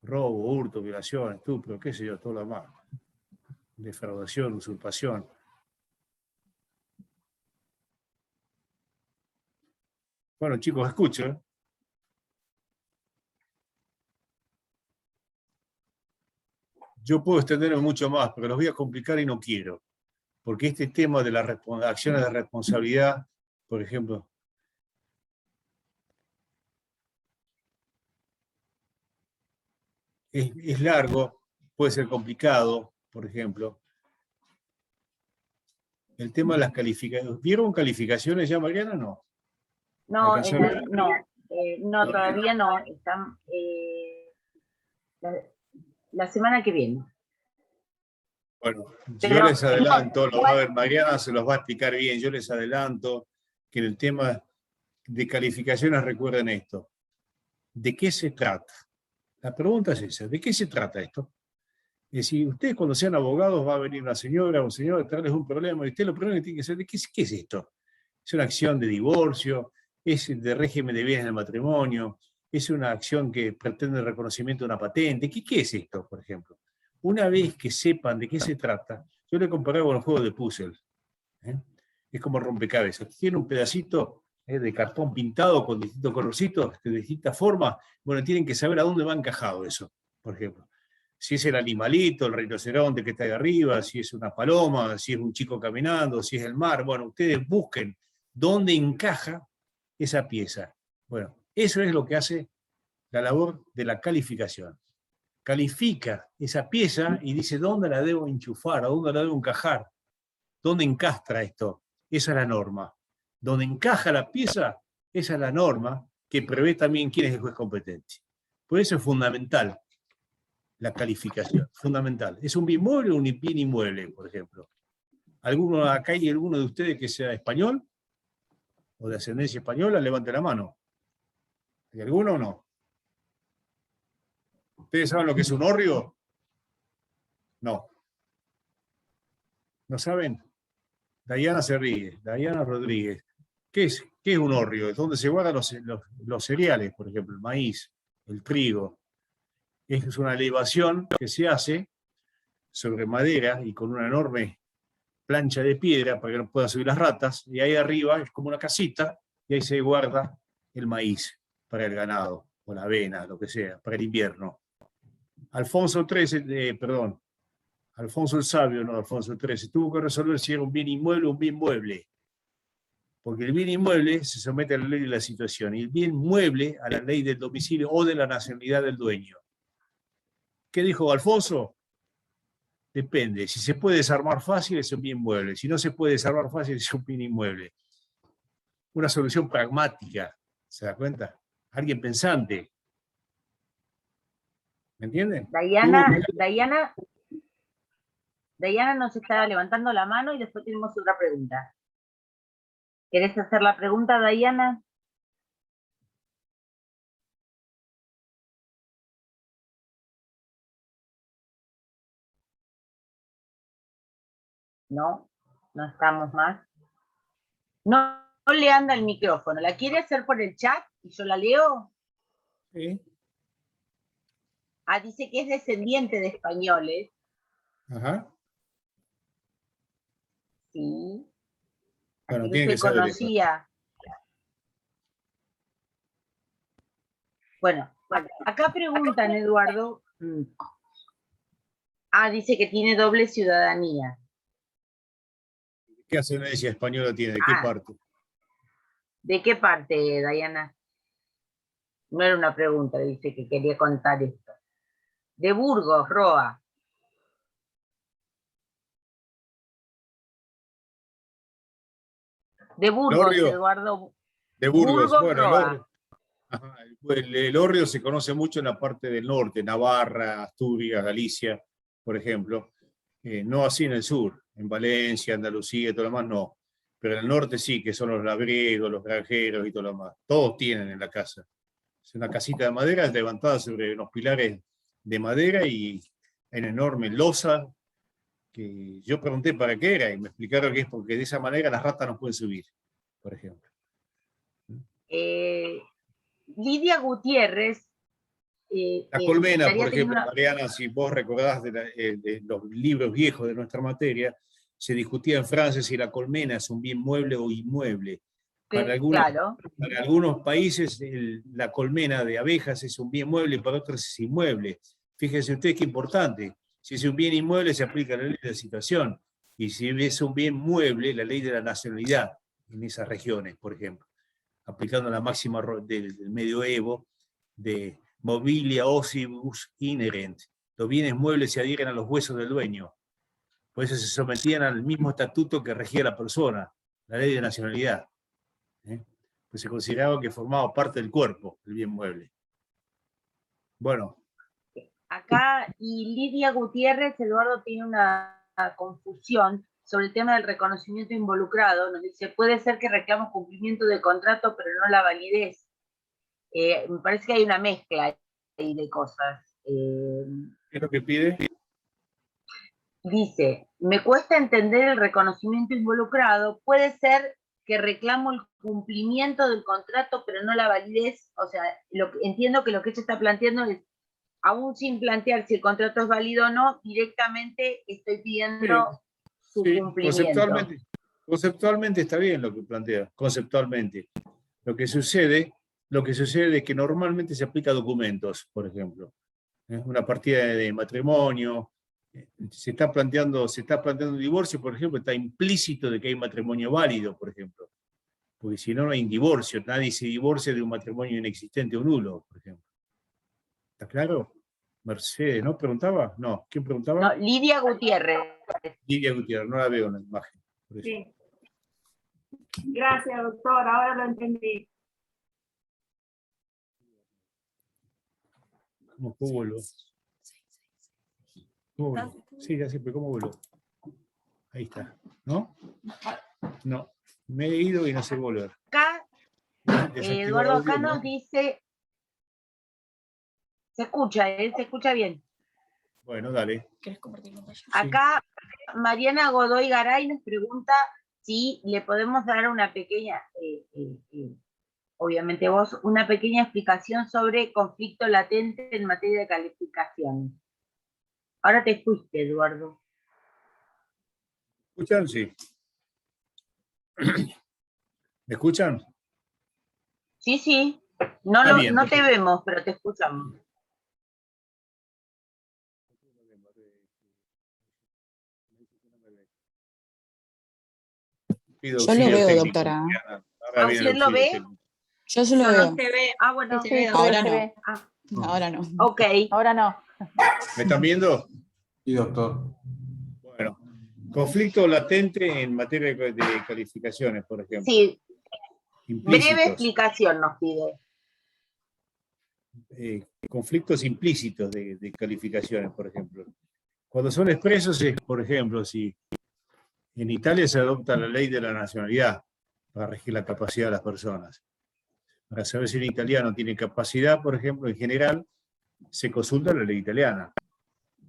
Robo, hurto, violación, estupro, qué sé yo, todo lo demás. Defraudación, usurpación. Bueno, chicos, escuchen. Yo puedo extenderme mucho más, pero los voy a complicar y no quiero. Porque este tema de las acciones de responsabilidad, por ejemplo, es largo, puede ser complicado, por ejemplo. El tema de las calificaciones. ¿Vieron calificaciones ya, Mariana? No.
No, todavía no. Están la semana que viene.
Bueno, yo les adelanto, lo va a ver Mariana, se los va a explicar bien. Yo les adelanto que en el tema de calificaciones recuerden esto. ¿De qué se trata? La pregunta es esa, ¿de qué se trata esto? Es decir, ustedes cuando sean abogados va a venir una señora o un señor a traerles un problema y usted lo primero que tiene que saber, ¿qué es esto? ¿Es una acción de divorcio? ¿Es de régimen de bienes del matrimonio? ¿Es una acción que pretende el reconocimiento de una patente? ¿Qué es esto, por ejemplo? Una vez que sepan de qué se trata, yo le comparé con el juego de puzzle. Es como rompecabezas. Tiene un pedacito de cartón pintado con distintos colorcitos, de distintas formas. Bueno, tienen que saber a dónde va encajado eso, por ejemplo. Si es el animalito, el rinoceronte que está ahí arriba, si es una paloma, si es un chico caminando, si es el mar. Bueno, ustedes busquen dónde encaja esa pieza. Bueno, eso es lo que hace la labor de la calificación. Califica esa pieza y dice dónde la debo enchufar, a dónde la debo encajar, dónde encastra esto. Esa es la norma. Donde encaja la pieza, esa es la norma que prevé también quién es el juez competente. Por eso es fundamental la calificación, fundamental. ¿Es un bien inmueble o un bien inmueble, por ejemplo? ¿Acá hay alguno de ustedes que sea español o de ascendencia española? Levante la mano. ¿Hay alguno o no? ¿Ustedes saben lo que es un hórreo? No. ¿No saben? Dayana se ríe. Dayana Rodríguez. ¿Qué es un hórreo? Es donde se guardan los cereales, por ejemplo, el maíz, el trigo. Es una elevación que se hace sobre madera y con una enorme plancha de piedra para que no puedan subir las ratas, y ahí arriba es como una casita, y ahí se guarda el maíz para el ganado, o la avena, lo que sea, para el invierno. Alfonso el Sabio, no Alfonso XIII, tuvo que resolver si era un bien inmueble o un bien mueble. Porque el bien inmueble se somete a la ley de la situación, y el bien mueble a la ley del domicilio o de la nacionalidad del dueño. ¿Qué dijo Alfonso? Depende. Si se puede desarmar fácil, es un bien mueble. Si no se puede desarmar fácil, es un bien inmueble. Una solución pragmática, ¿se da cuenta? Alguien pensante. ¿Me entienden?
Dayana nos está levantando la mano y después tenemos otra pregunta. ¿Querés hacer la pregunta, Dayana? No, no estamos más. No, no le anda el micrófono. ¿La quiere hacer por el chat y yo la leo?
Sí.
Ah, dice que es descendiente de españoles.
Ajá.
Sí.
Bueno,
Así
tiene
que
que
se
ser
conocía. Bueno, acá preguntan, Eduardo. Ah, dice que tiene doble ciudadanía.
¿Qué ascendencia española tiene? ¿De qué parte?
¿De qué parte, Dayana? No era una pregunta, dice que quería contar esto. De Burgos, Roa. De Burgos,
Lorrio.
Eduardo.
De Burgos. Bueno,
Roa.
El Hórreo se conoce mucho en la parte del norte, Navarra, Asturias, Galicia, por ejemplo. No así en el sur, en Valencia, Andalucía y todo lo demás, no. Pero en el norte sí, que son los labriegos, los granjeros y todo lo demás. Todos tienen en la casa. Es una casita de madera levantada sobre unos pilares de madera y en enorme losa, que yo pregunté para qué era y me explicaron que es porque de esa manera las ratas no pueden subir, por ejemplo.
Lidia Gutiérrez.
La colmena, por ejemplo,
una...
Mariana, si vos recordás de los libros viejos de nuestra materia, se discutía en Francia si la colmena es un bien mueble o inmueble. Para algunos países la colmena de abejas es un bien mueble, para otros es inmueble. Fíjense ustedes qué importante. Si es un bien inmueble se aplica la ley de la situación, y si es un bien mueble, la ley de la nacionalidad en esas regiones, por ejemplo, aplicando la máxima del medioevo de mobilia ossibus inherent. Los bienes muebles se adhieren a los huesos del dueño. Por eso se sometían al mismo estatuto que regía la persona, la ley de nacionalidad. Pues se consideraba que formaba parte del cuerpo, el bien mueble. Bueno.
Acá, y Lidia Gutiérrez, Eduardo tiene una confusión sobre el tema del reconocimiento involucrado. Nos dice, puede ser que reclamo cumplimiento del contrato, pero no la validez. Me parece que hay una mezcla ahí de cosas.
¿Qué es lo que pide?
Dice, me cuesta entender el reconocimiento involucrado. Puede ser que reclamo el cumplimiento del contrato, pero no la validez. O sea, entiendo que lo que ella está planteando es, aún sin plantear si el contrato es válido o no, directamente estoy pidiendo su cumplimiento.
Conceptualmente está bien lo que plantea, conceptualmente. Lo que sucede es que normalmente se aplica a documentos, por ejemplo. Una partida de matrimonio, se está planteando un divorcio, por ejemplo, está implícito de que hay matrimonio válido, por ejemplo. Porque si no, no hay un divorcio. Nadie se divorcia de un matrimonio inexistente o nulo, por ejemplo. ¿Está claro? Mercedes, ¿no? ¿Preguntaba? No. ¿Quién preguntaba?
No, Lidia Gutiérrez.
Lidia Gutiérrez, no la veo en la imagen.
Sí. Gracias, doctor. Ahora lo entendí.
¿Cómo vuelvo? ¿Cómo vuelvo? Sí, ya siempre. ¿Cómo vuelvo? Ahí está. ¿No? No. Me he ido y no sé volver.
Acá, Eduardo, acá nos dice... Se escucha bien.
Bueno, dale.
¿Querés compartir pantalla?
Acá Mariana Godoy Garay nos pregunta si le podemos dar una pequeña obviamente vos, una pequeña explicación sobre conflicto latente en materia de calificaciones. Ahora te fuiste, Eduardo.
¿Escuchan? Sí. ¿Me escuchan?
Sí, sí. No,
Ah, bien,
no te
perfecto.
vemos, pero te escuchamos.
Pido
Yo lo
auxilio
veo,
técnico.
doctora.
Ahora viene el
¿Usted lo
auxilio
ve?
técnico.
Yo sí lo
No, no
veo.
se ve.
Ah, bueno.
Sí se ve,
Ahora
se
no.
ve.
Ah,
Ahora no.
ok.
Ahora no.
¿Me están viendo?
Sí, doctor.
Bueno, conflicto latente en materia de calificaciones, por ejemplo.
Sí, breve
Implícitos.
explicación nos pide.
Conflictos implícitos de calificaciones, por ejemplo. Cuando son expresos es, por ejemplo, si en Italia se adopta la ley de la nacionalidad para regir la capacidad de las personas. Para saber si un italiano tiene capacidad, por ejemplo, en general, se consulta la ley italiana.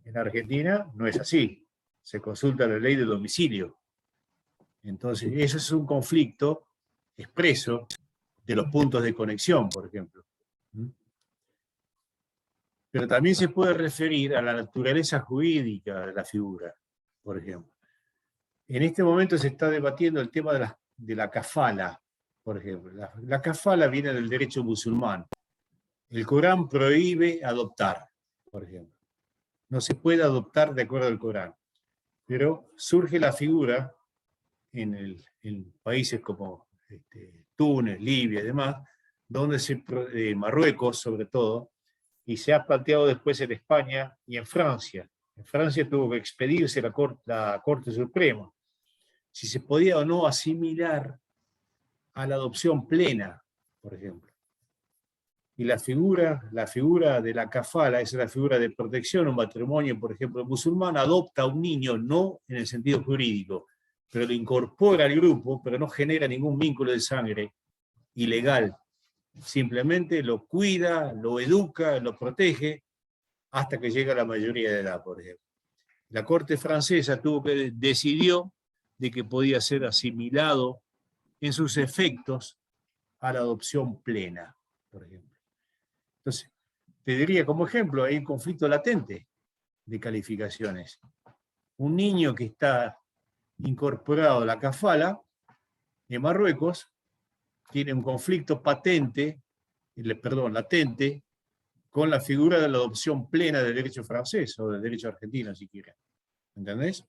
En Argentina no es así. Se consulta la ley de domicilio. Entonces, eso es un conflicto expreso de los puntos de conexión, por ejemplo. Pero también se puede referir a la naturaleza jurídica de la figura, por ejemplo. En este momento se está debatiendo el tema de la kafala, por ejemplo. La kafala viene del derecho musulmán. El Corán prohíbe adoptar, por ejemplo. No se puede adoptar de acuerdo al Corán. Pero surge la figura en países como Túnez, Libia y demás, donde Marruecos sobre todo, y se ha planteado después en España y en Francia. En Francia tuvo que expedirse la Corte Suprema si se podía o no asimilar a la adopción plena, por ejemplo. Y la figura de la kafala es la figura de protección. Un matrimonio, por ejemplo, musulmán adopta a un niño, no en el sentido jurídico, pero lo incorpora al grupo, pero no genera ningún vínculo de sangre ilegal. Simplemente lo cuida, lo educa, lo protege, hasta que llega a la mayoría de edad, por ejemplo. La Corte francesa decidió de que podía ser asimilado en sus efectos a la adopción plena, por ejemplo. Entonces, te diría como ejemplo, hay un conflicto latente de calificaciones. Un niño que está incorporado a la kafala de Marruecos tiene un conflicto latente con la figura de la adopción plena del derecho francés o del derecho argentino, si quieren. ¿Entendés?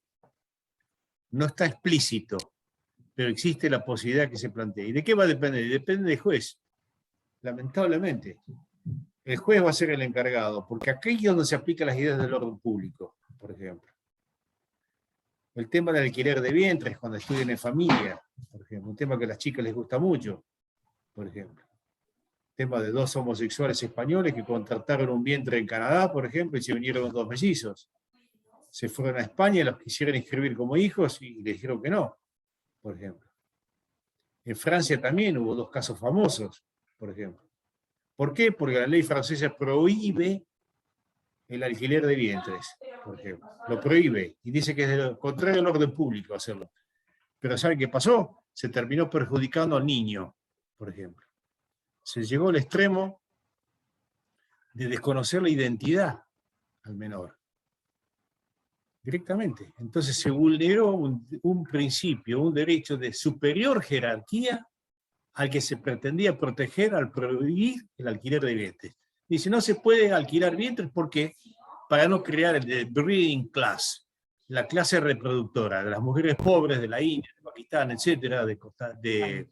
No está explícito, pero existe la posibilidad que se plantee. ¿Y de qué va a depender? Depende del juez. Lamentablemente. El juez va a ser el encargado, porque aquí es donde se aplican las ideas del orden público, por ejemplo. El tema del alquiler de vientres cuando estudian en familia, por ejemplo. Un tema que a las chicas les gusta mucho, por ejemplo. Tema de dos homosexuales españoles que contrataron un vientre en Canadá, por ejemplo, y se vinieron con 2 mellizos. Se fueron a España y los quisieron inscribir como hijos y les dijeron que no, por ejemplo. En Francia también hubo 2 casos famosos, por ejemplo. ¿Por qué? Porque la ley francesa prohíbe el alquiler de vientres, por ejemplo. Lo prohíbe y dice que es de lo contrario al orden público hacerlo. Pero ¿saben qué pasó? Se terminó perjudicando al niño, por ejemplo. Se llegó al extremo de desconocer la identidad al menor. Directamente. Entonces se vulneró un principio, un derecho de superior jerarquía al que se pretendía proteger al prohibir el alquiler de vientres. Dice, no se puede alquilar vientres porque para no crear el breeding class, la clase reproductora de las mujeres pobres de la India, de Pakistán, etcétera, de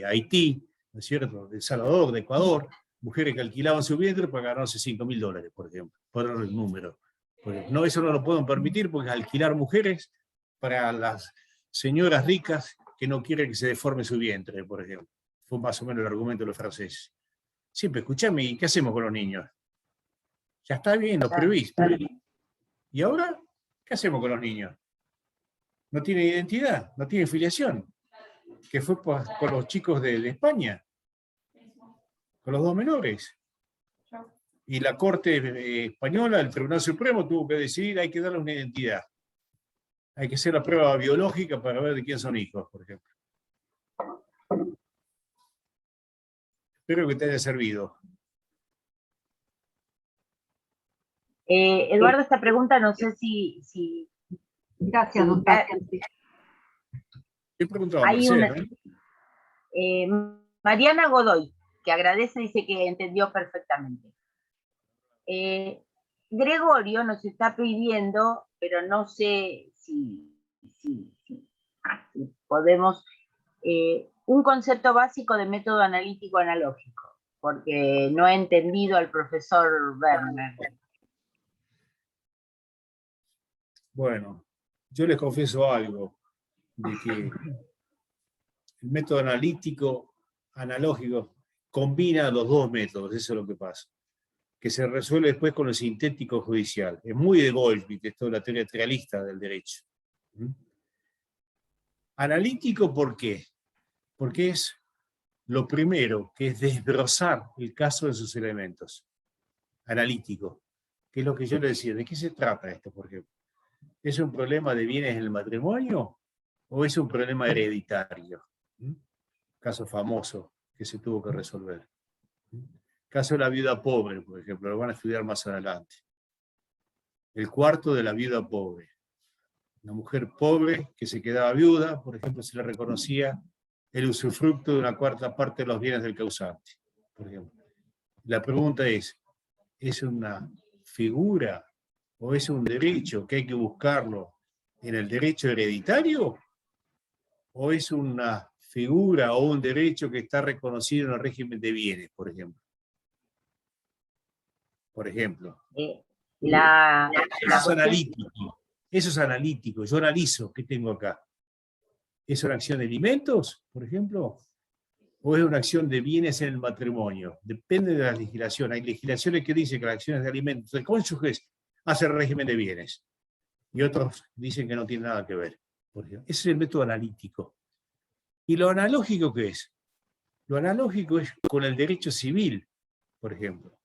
Haití, ¿no es cierto?, de El Salvador, de Ecuador, mujeres que alquilaban su vientre para ganarse $5.000, por ejemplo, por el número. No, eso no lo pueden permitir porque alquilar mujeres para las señoras ricas que no quieren que se deforme su vientre, por ejemplo. Fue más o menos el argumento de los franceses. Siempre, escuchame, ¿y qué hacemos con los niños? Ya está bien, lo prohibís. ¿Y ahora qué hacemos con los niños? No tienen identidad, no tienen filiación. Que fue con los chicos de España, con los 2 menores. Y la Corte Española, el Tribunal Supremo, tuvo que decidir, hay que darle una identidad. Hay que hacer la prueba biológica para ver de quién son hijos, por ejemplo. Espero que te haya servido.
Eduardo, esta pregunta no sé si
Gracias, doctor.
¿Qué preguntaba
hay
Marcelo?
Mariana Godoy, que agradece, dice que entendió perfectamente. Gregorio nos está pidiendo, pero no sé si podemos, un concepto básico de método analítico analógico, porque no he entendido al profesor Werner.
Bueno, yo les confieso algo, de que el método analítico, analógico, combina los dos métodos, eso es lo que pasa, que se resuelve después con el sintético judicial. Es muy de Goldschmidt, esto de la teoría trialista del derecho. Analítico, ¿por qué? Porque es lo primero, que es desbrozar el caso de sus elementos. Analítico, que es lo que yo le decía, ¿de qué se trata esto, por ejemplo? ¿Es un problema de bienes en el matrimonio o es un problema hereditario? Caso famoso que se tuvo que resolver. Caso de la viuda pobre, por ejemplo, lo van a estudiar más adelante. El cuarto de la viuda pobre. Una mujer pobre que se quedaba viuda, por ejemplo, se le reconocía el usufructo de una cuarta parte de los bienes del causante, por ejemplo. La pregunta es una figura o es un derecho que hay que buscarlo en el derecho hereditario? ¿O es una figura o un derecho que está reconocido en el régimen de bienes, por ejemplo? Por ejemplo. Eso es analítico. Eso es analítico. Yo analizo qué tengo acá. ¿Es una acción de alimentos, por ejemplo? ¿O es una acción de bienes en el matrimonio? Depende de la legislación. Hay legislaciones que dicen que las acciones de alimentos de cónyuges hacen régimen de bienes. Y otros dicen que no tiene nada que ver. Por ejemplo. Ese es el método analítico. ¿Y lo analógico qué es? Lo analógico es con el derecho civil, por ejemplo.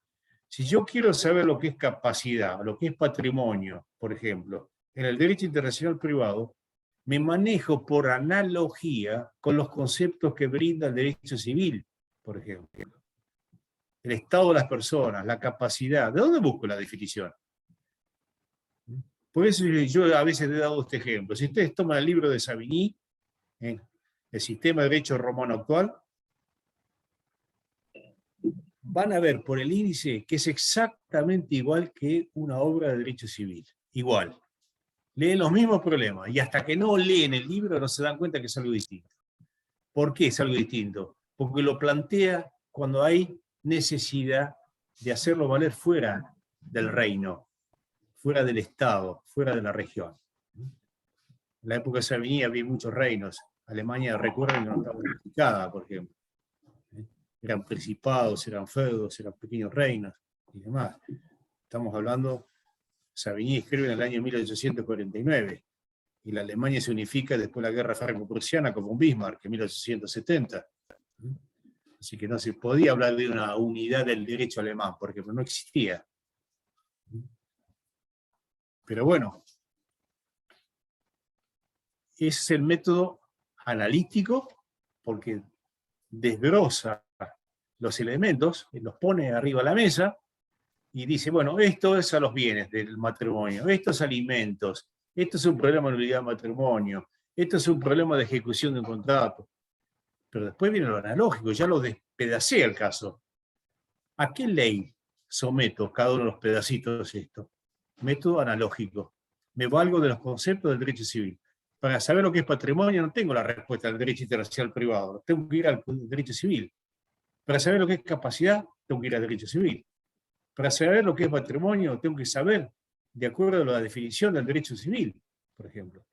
Si yo quiero saber lo que es capacidad, lo que es patrimonio, por ejemplo, en el derecho internacional privado, me manejo por analogía con los conceptos que brinda el derecho civil, por ejemplo. El estado de las personas, la capacidad. ¿De dónde busco la definición? Por eso yo a veces he dado este ejemplo. Si ustedes toman el libro de Savigny, el sistema de derecho romano actual, van a ver por el índice que es exactamente igual que una obra de derecho civil. Igual. Leen los mismos problemas y hasta que no leen el libro no se dan cuenta que es algo distinto. ¿Por qué es algo distinto? Porque lo plantea cuando hay necesidad de hacerlo valer fuera del reino, fuera del Estado, fuera de la región. En la época de Savigny había muchos reinos. Alemania, recuerden que no estaba unificada, por ejemplo. Eran principados, eran feudos, eran pequeños reinos y demás. Estamos hablando, Savigny escribe en el año 1849, y la Alemania se unifica después de la guerra franco-prusiana como Bismarck en 1870. Así que no se podía hablar de una unidad del derecho alemán, porque no existía. Pero bueno, ese es el método analítico, porque desbroza los elementos, los pone arriba de la mesa y dice, bueno, esto es a los bienes del matrimonio, esto es alimentos, esto es un problema de nulidad de matrimonio, esto es un problema de ejecución de un contrato. Pero después viene lo analógico, ya lo despedacé el caso. ¿A qué ley someto cada uno de los pedacitos esto? Método analógico. Me valgo de los conceptos del derecho civil. Para saber lo que es patrimonio no tengo la respuesta del derecho internacional privado, tengo que ir al derecho civil. Para saber lo que es capacidad, tengo que ir al derecho civil. Para saber lo que es patrimonio, tengo que saber, de acuerdo a la definición del derecho civil, por ejemplo.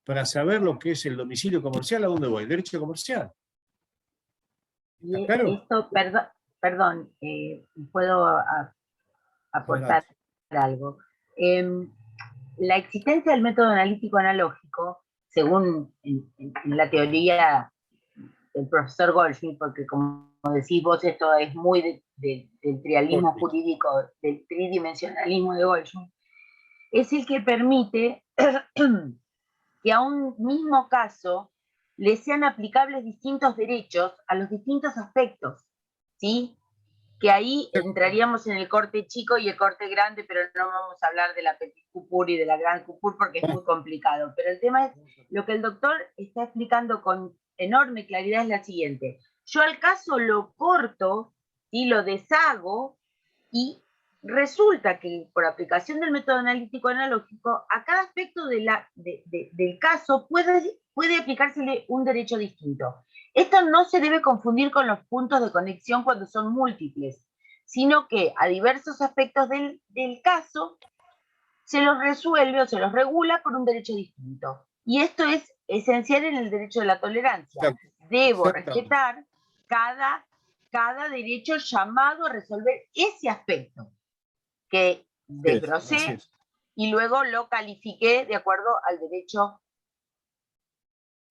Para saber lo que es el domicilio comercial, ¿a dónde voy? El derecho comercial.
Y
claro?
esto, perdón, puedo aportar algo. La existencia del método analítico analógico, según en la teoría del profesor Goldschmidt, porque como decís vos, esto es muy del trialismo jurídico, del tridimensionalismo de Goldschmidt, es el que permite que a un mismo caso le sean aplicables distintos derechos a los distintos aspectos. ¿sí? Que ahí entraríamos en el corte chico y el corte grande, pero no vamos a hablar de la petit coupure y de la gran coupure porque es muy complicado. Pero el tema es, lo que el doctor está explicando con enorme claridad es la siguiente. Yo al caso lo corto y lo deshago y resulta que por aplicación del método analítico analógico, a cada aspecto del caso puede aplicársele un derecho distinto. Esto no se debe confundir con los puntos de conexión cuando son múltiples, sino que a diversos aspectos del caso se los resuelve o se los regula con un derecho distinto. Y esto es esencial en el derecho de la tolerancia. Debo respetar cada derecho llamado a resolver ese aspecto que desbrocé y luego lo califiqué de acuerdo al derecho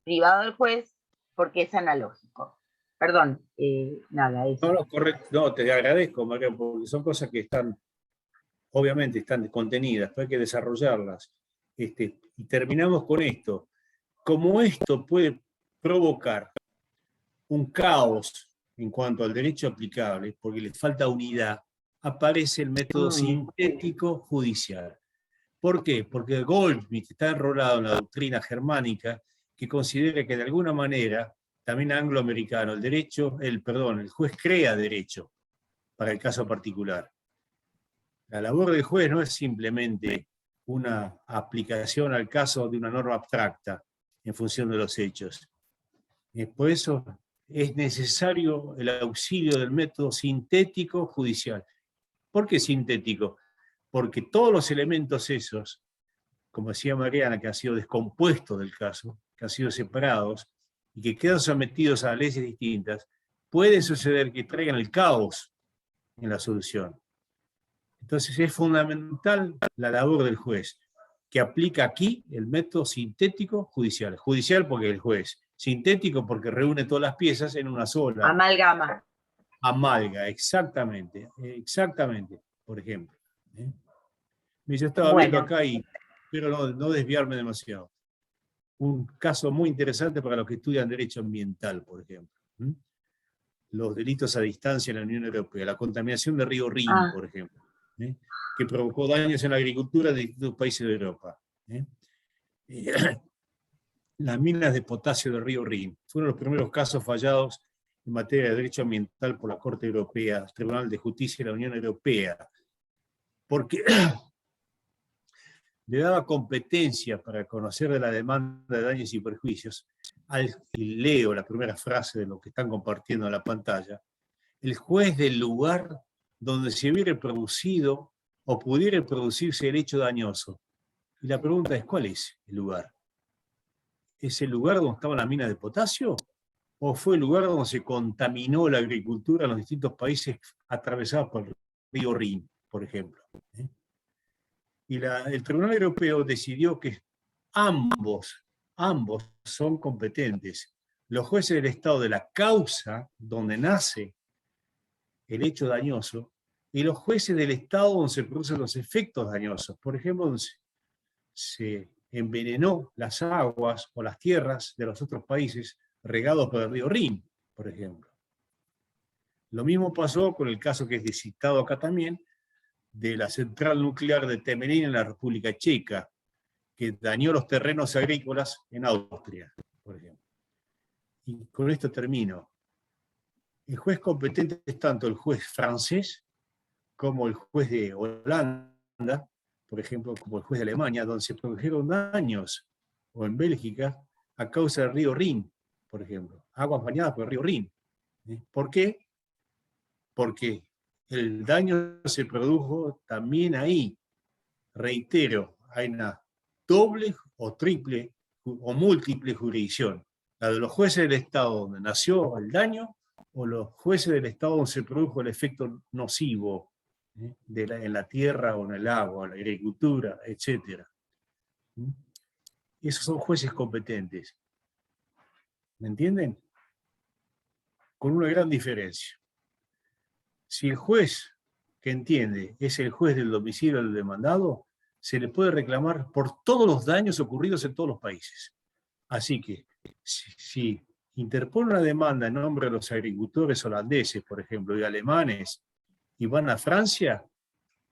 privado del juez, porque es analógico. Perdón, nada, eso.
No, correcto. No, te agradezco, María, porque son cosas que obviamente están contenidas, pero hay que desarrollarlas. Y terminamos con esto. Como esto puede provocar un caos en cuanto al derecho aplicable, porque le falta unidad, aparece el método sintético judicial. ¿Por qué? Porque Goldsmith está enrolado en la doctrina germánica que considera que de alguna manera, también angloamericano, el juez crea derecho para el caso particular. La labor del juez no es simplemente una aplicación al caso de una norma abstracta en función de los hechos. Por eso es necesario el auxilio del método sintético judicial. ¿Por qué sintético? Porque todos los elementos esos, como decía Mariana, que han sido descompuestos del caso, que han sido separados y que quedan sometidos a leyes distintas, puede suceder que traigan el caos en la solución. Entonces es fundamental la labor del juez, que aplica aquí el método sintético judicial. Judicial porque el juez, sintético porque reúne todas las piezas en una sola.
Amalgama.
Amalga, exactamente, por ejemplo. Yo estaba viendo acá y espero no desviarme demasiado. Un caso muy interesante para los que estudian derecho ambiental, por ejemplo. Los delitos a distancia en la Unión Europea, la contaminación del río Rin, por ejemplo, que provocó daños en la agricultura de distintos países de Europa. Las minas de potasio del río Rin fueron los primeros casos fallados en materia de derecho ambiental por la Corte Europea, Tribunal de Justicia de la Unión Europea, porque le daba competencia para conocer de la demanda de daños y perjuicios, y leo la primera frase de lo que están compartiendo en la pantalla, el juez del lugar donde se hubiera producido o pudiera producirse el hecho dañoso. Y la pregunta es, ¿cuál es el lugar? ¿Es el lugar donde estaba la mina de potasio? ¿O fue el lugar donde se contaminó la agricultura en los distintos países atravesados por el río Rin, por ejemplo? Y el Tribunal Europeo decidió que ambos son competentes. Los jueces del estado de la causa, donde nace el hecho dañoso, y los jueces del estado donde se producen los efectos dañosos. Por ejemplo, donde se envenenó las aguas o las tierras de los otros países regados por el río Rin, por ejemplo. Lo mismo pasó con el caso que es citado acá también, de la central nuclear de Temelín en la República Checa, que dañó los terrenos agrícolas en Austria, por ejemplo. Y con esto termino. El juez competente es tanto el juez francés como el juez de Holanda, por ejemplo, como el juez de Alemania, donde se produjeron daños, o en Bélgica, a causa del río Rin, por ejemplo, aguas bañadas por el río Rin. ¿Por qué? Porque el daño se produjo también ahí. Reitero, hay una doble o triple o múltiple jurisdicción. La de los jueces del Estado donde nació el daño, o los jueces del Estado donde se produjo el efecto nocivo en la tierra o en el agua, en la agricultura, etc. Esos son jueces competentes. ¿Me entienden? Con una gran diferencia. Si el juez que entiende es el juez del domicilio del demandado, se le puede reclamar por todos los daños ocurridos en todos los países. Así que, si interpone una demanda en nombre de los agricultores holandeses, por ejemplo, y alemanes, y van a Francia,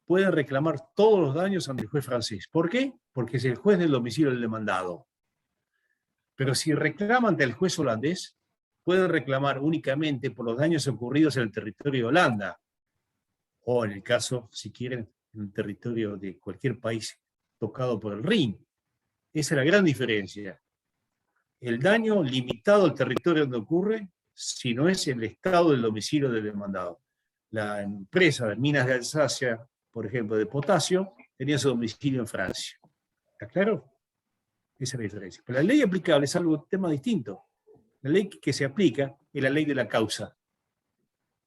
pueden reclamar todos los daños ante el juez francés. ¿Por qué? Porque es el juez del domicilio del demandado. Pero si reclaman ante el juez holandés, pueden reclamar únicamente por los daños ocurridos en el territorio de Holanda, o en el caso, si quieren, en el territorio de cualquier país tocado por el Rin. Esa es la gran diferencia. El daño limitado al territorio donde ocurre, si no es el estado del domicilio del demandado. La empresa de Minas de Alsacia, por ejemplo, de potasio, tenía su domicilio en Francia. ¿Está claro? Esa es la diferencia. Pero la ley aplicable es algo, tema distinto. La ley que se aplica es la ley de la causa,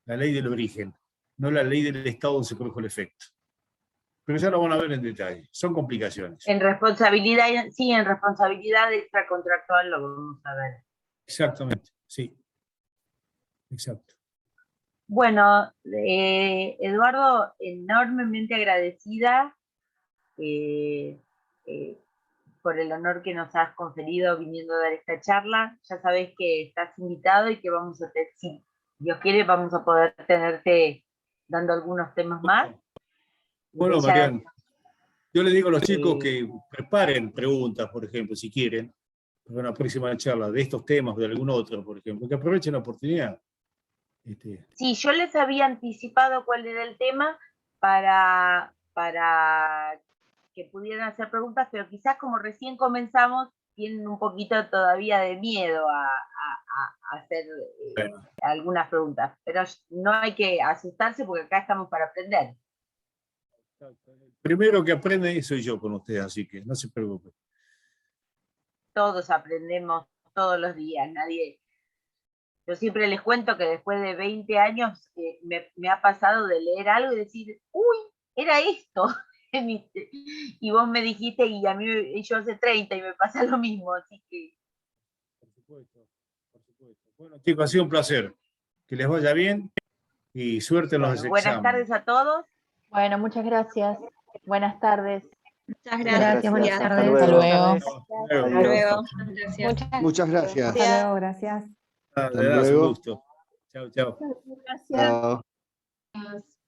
la ley del origen, no la ley del estado donde se produjo el efecto. Pero ya lo van a ver en detalle. Son complicaciones.
En responsabilidad, sí, en responsabilidad extracontractual lo vamos a ver.
Exactamente, sí. Exacto.
Bueno, Eduardo, enormemente agradecida por el honor que nos has conferido viniendo a dar esta charla. Ya sabés que estás invitado y que vamos a tener, si Dios quiere, vamos a poder tenerte dando algunos temas más.
Bueno,
Ya-
Marian, yo le digo a los chicos que preparen preguntas, por ejemplo, si quieren, para una próxima charla de estos temas o de algún otro, por ejemplo, que aprovechen la oportunidad.
Sí, yo les había anticipado cuál era el tema para que pudieran hacer preguntas, pero quizás como recién comenzamos, tienen un poquito todavía de miedo a hacer algunas preguntas. Pero no hay que asustarse porque acá estamos para aprender.
Primero que aprende soy yo con ustedes, así que no se preocupen.
Todos aprendemos todos los días, nadie... Yo siempre les cuento que después de 20 años me ha pasado de leer algo y decir, uy, era esto. Y vos me dijiste, y a mí yo hace 30 y me pasa lo mismo, así que...
Por supuesto, por supuesto. Bueno, chicos, ha sido un placer. Que les vaya bien y suerte en los
Bueno, buenas
exámenes.
tardes a todos.
Bueno, muchas gracias. Buenas tardes.
Muchas
Gracias, buenas
gracias.
tardes.
Hasta luego.
Hasta
Hasta luego.
Muchas gracias.
Hasta luego, gracias.
Ah,
Hasta
de verdad, es un
luego.
gusto. Chao, chao.
Gracias.
Chao.
Gracias.